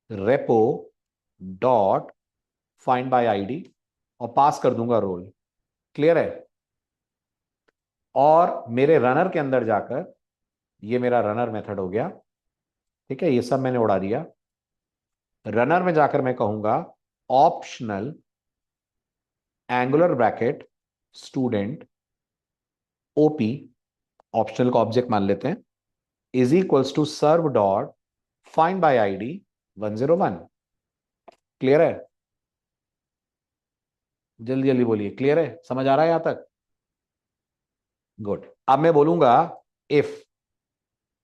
repo dot find by ID, और पास कर दूंगा रोल। क्लियर है? और मेरे रनर के अंदर जाकर, ये मेरा रनर मेथड हो गया। ठीक है, ये सब मैंने उड़ा दिया। रनर में जाकर मैं कहूंगा optional angular bracket student OP, optional का ऑब्जेक्ट मान लेते हैं, is equals to serv dot find by ID 101। Clear है? जल्दी जल्दी बोलिए, क्लियर है? समझ आ रहा है यहां तक? गुड। अब मैं बोलूंगा if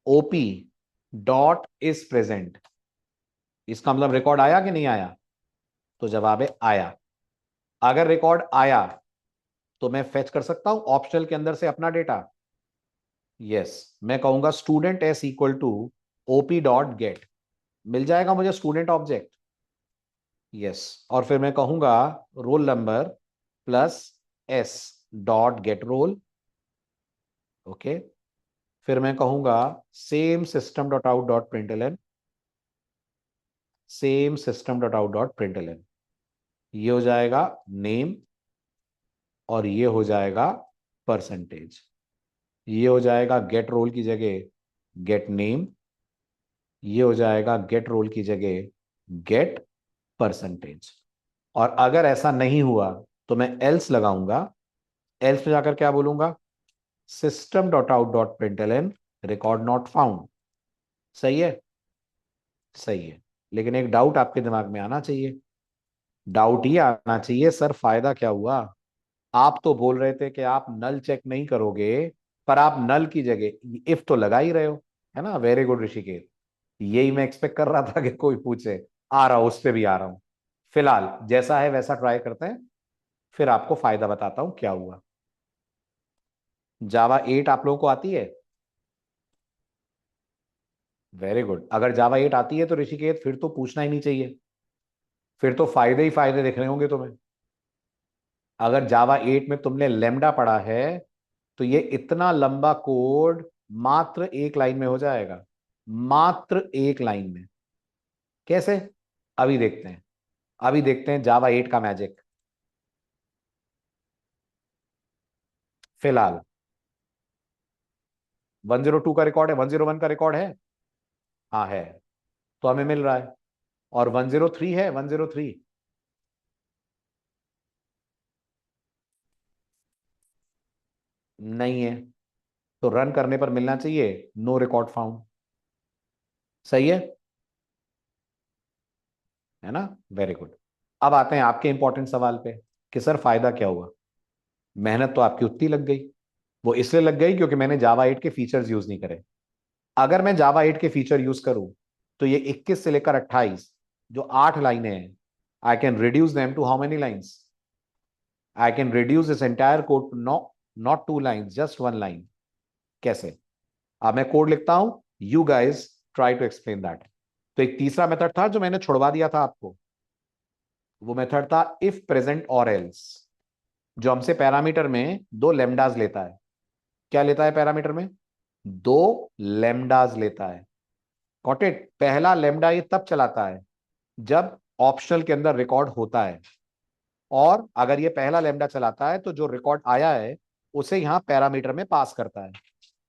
OP dot is present, इसका मतलब रिकॉर्ड आया कि नहीं आया? तो जवाब है आया। अगर रिकॉर्ड आया तो मैं फेच कर सकता हूं ऑप्शनल के अंदर से अपना डेटा। यस, मैं कहूंगा student S equal to OP dot get, मिल जाएगा मुझे स्टूडेंट ऑब्जेक्ट। यस, और फिर मैं कहूंगा roll number plus S dot get roll. Okay, फिर मैं कहूंगा same system dot out dot println, same system dot out dot println. ये हो जाएगा नेम, और ये हो जाएगा परसेंटेज। ये हो जाएगा गेट रोल की जगह गेट नेम, ये हो जाएगा गेट रोल की जगह गेट परसेंटेज। और अगर ऐसा नहीं हुआ तो मैं एल्स लगाऊंगा। एल्स में जाकर क्या बोलूंगा? System dot out dot println record not found. सही है? सही है। लेकिन एक डाउट आपके दिमाग में आना चाहिए, डाउट ये आना चाहिए सर फायदा क्या हुआ? आप तो बोल रहे थे कि आप नल चेक नहीं करोगे, पर आप नल की जगह इफ तो लगा ही रहे हो, है ना। वेरी गुड ऋषिकेश, यही मैं एक्सपेक्ट कर रहा था कि कोई पूछे। आ रहा हूं, उस पे भी आ रहा हूं। फिलहाल जैसा है वैसा ट्राई करते हैं, फिर आपको फायदा बताता हूं क्या हुआ। जावा 8 आप लोगों को आती है? Very good. अगर जावा 8 आती है तो ऋषिकेश फिर तो पूछना ही नहीं चाहिए, फिर तो फायदे ही फायदे दिख रहे होंगे तुम्हें। अगर जावा 8 में तुमने लेमडा पढ़ा है तो ये इतना लंबा कोड मात्र एक लाइन में हो जाएगा, मात्र एक लाइन में। कैसे? अभी देखते हैं, अभी देखते हैं जावा 8 का मैजिक। फिलहाल 102 का रिकॉर्ड है, 101 का रिकॉर्ड है। हाँ है, तो हमें मिल रहा है। और 103 है, 103 नहीं है, तो रन करने पर मिलना चाहिए नो रिकॉर्ड फाउंड। सही है ना। Very good. अब आते हैं आपके इंपॉर्टेंट सवाल पे कि सर फायदा क्या हुआ। मेहनत तो आपकी उतनी लग गई, वो इसलिए लग गई क्योंकि मैंने जावा 8 के फीचर्स यूज नहीं करे। अगर मैं जावा 8 के फीचर यूज करूं तो ये 21 से लेकर 28 जो 8 लाइनें हैं, I can reduce them to how many lines? I can reduce this entire code to not 2 lines, just 1 line. कैसे? अब मैं कोड लिखता हूं, you guys try to explain that. तो एक तीसरा मेथड था जो मैंने छुड़वा दिया था आपको, वो मेथड था इफ प्रेजेंट और एल्स, जो हमसे पैरामीटर में 2 लेमडाज लेता है। क्या लेता है पैरामीटर में? 2 लेमडाज लेता है। Got it. पहला लेमडा ये तब चलाता है जब ऑप्शनल के अंदर रिकॉर्ड होता है, और अगर ये पहला लेमडा चलाता है तो जो रिकॉर्ड आया है उसे यहां पैरामीटर में पास करता है।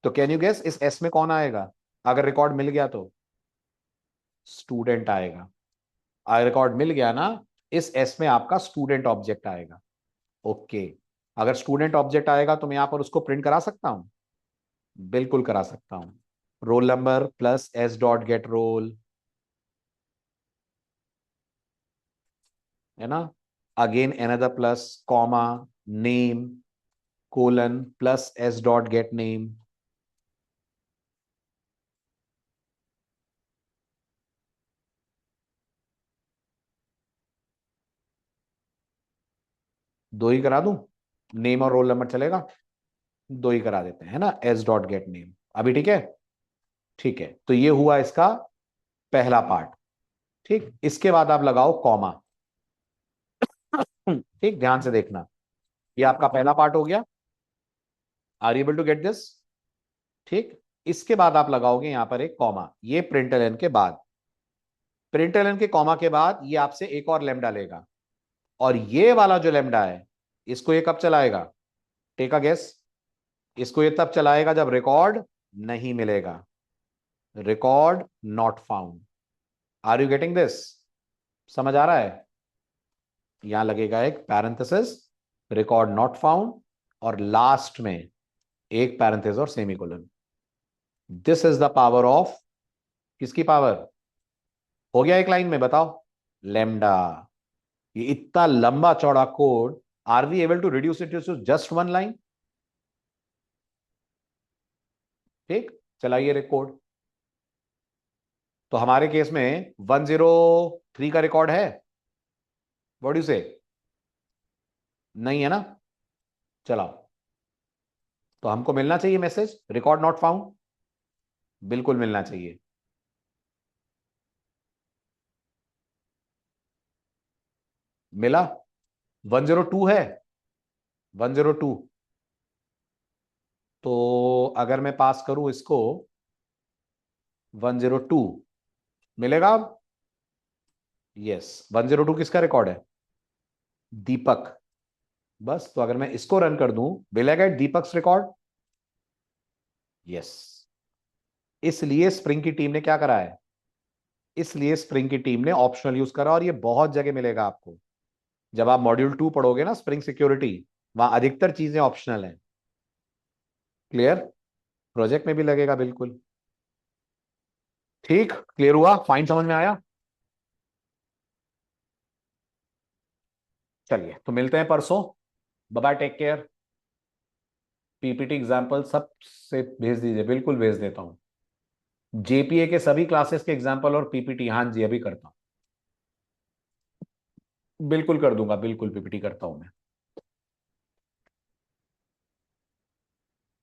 तो कैन यू गेस इस एस में कौन आएगा? अगर रिकॉर्ड मिल गया तो स्टूडेंट आएगा। अगर रिकॉर्ड मिल गया ना, इस एस में आपका स्टूडेंट ऑब्जेक्ट आएगा। ओके, अगर स्टूडेंट ऑब्जेक्ट आएगा तो मैं यहां पर उसको प्रिंट करा सकता हूं, बिल्कुल करा सकता हूं। Roll number plus S dot get roll, है ना। Again another plus comma name colon plus S dot get name. दो ही करा दूं, नेम और रोल नंबर चलेगा? दो ही करा देते हैं, है ना, एस डॉट गेट नेम। अभी ठीक है? ठीक है, तो ये हुआ इसका पहला पार्ट। ठीक, इसके बाद आप लगाओ कॉमा। ठीक, ध्यान से देखना, ये आपका पहला पार्ट हो गया। Are able to get this? ठीक, इसके बाद आप लगाओगे यहां पर एक कॉमा, ये प्रिंटलन के बाद। प्रिंटलन के कॉमा के बाद ये आपसे एक और लेमडा लेगा, और ये वाला जो लेमडा है इसको ये कब चलाएगा? Take a guess. इसको ये तब चलाएगा जब रिकॉर्ड नहीं मिलेगा, record not found. Are you getting this? समझ आ रहा है? यहां लगेगा एक पैरेंथेसिस, रिकॉर्ड नॉट फाउंड, और लास्ट में एक पैरेंथेसिस और semicolon. This is the power of, किसकी पावर? हो गया एक लाइन में, बताओ। लेमडा। ये इतना लंबा चौड़ा code, are we able to reduce it to just one line? ठीक, चलाइए रिकॉर्ड। तो हमारे केस में 103 का रिकॉर्ड है, व्हाट डू से? नहीं है ना? चलाओ। तो हमको मिलना चाहिए मैसेज रिकॉर्ड नॉट फाउंड, बिल्कुल मिलना चाहिए। मिला? 102 है, 102। तो अगर मैं पास करूं इसको 102, मिलेगा अब? यस, 102 किसका रिकॉर्ड है? दीपक। बस, तो अगर मैं इसको रन कर दूं, मिलेगा दीपक रिकॉर्ड? यस। इसलिए स्प्रिंग की टीम ने क्या करा है, इसलिए स्प्रिंग की टीम ने ऑप्शनल यूज करा, और ये बहुत जगह मिलेगा आपको। जब आप मॉड्यूल 2 पढ़ोगे ना, स्प्रिंग सिक्योरिटी, वहां अधिकतर चीजें ऑप्शनल है। क्लियर? प्रोजेक्ट में भी लगेगा बिल्कुल। ठीक, क्लियर हुआ, फाइन, समझ में आया? चलिए, तो मिलते हैं परसों। Bye bye, take care. PPT example सब से भेज दीजिए, बिल्कुल भेज देता हूं। जेपीए के सभी क्लासेस के एग्जाम्पल और पीपीटी, हाँ जी, अभी करता हूं, बिल्कुल कर दूंगा, बिल्कुल पीपीटी करता हूं मैं।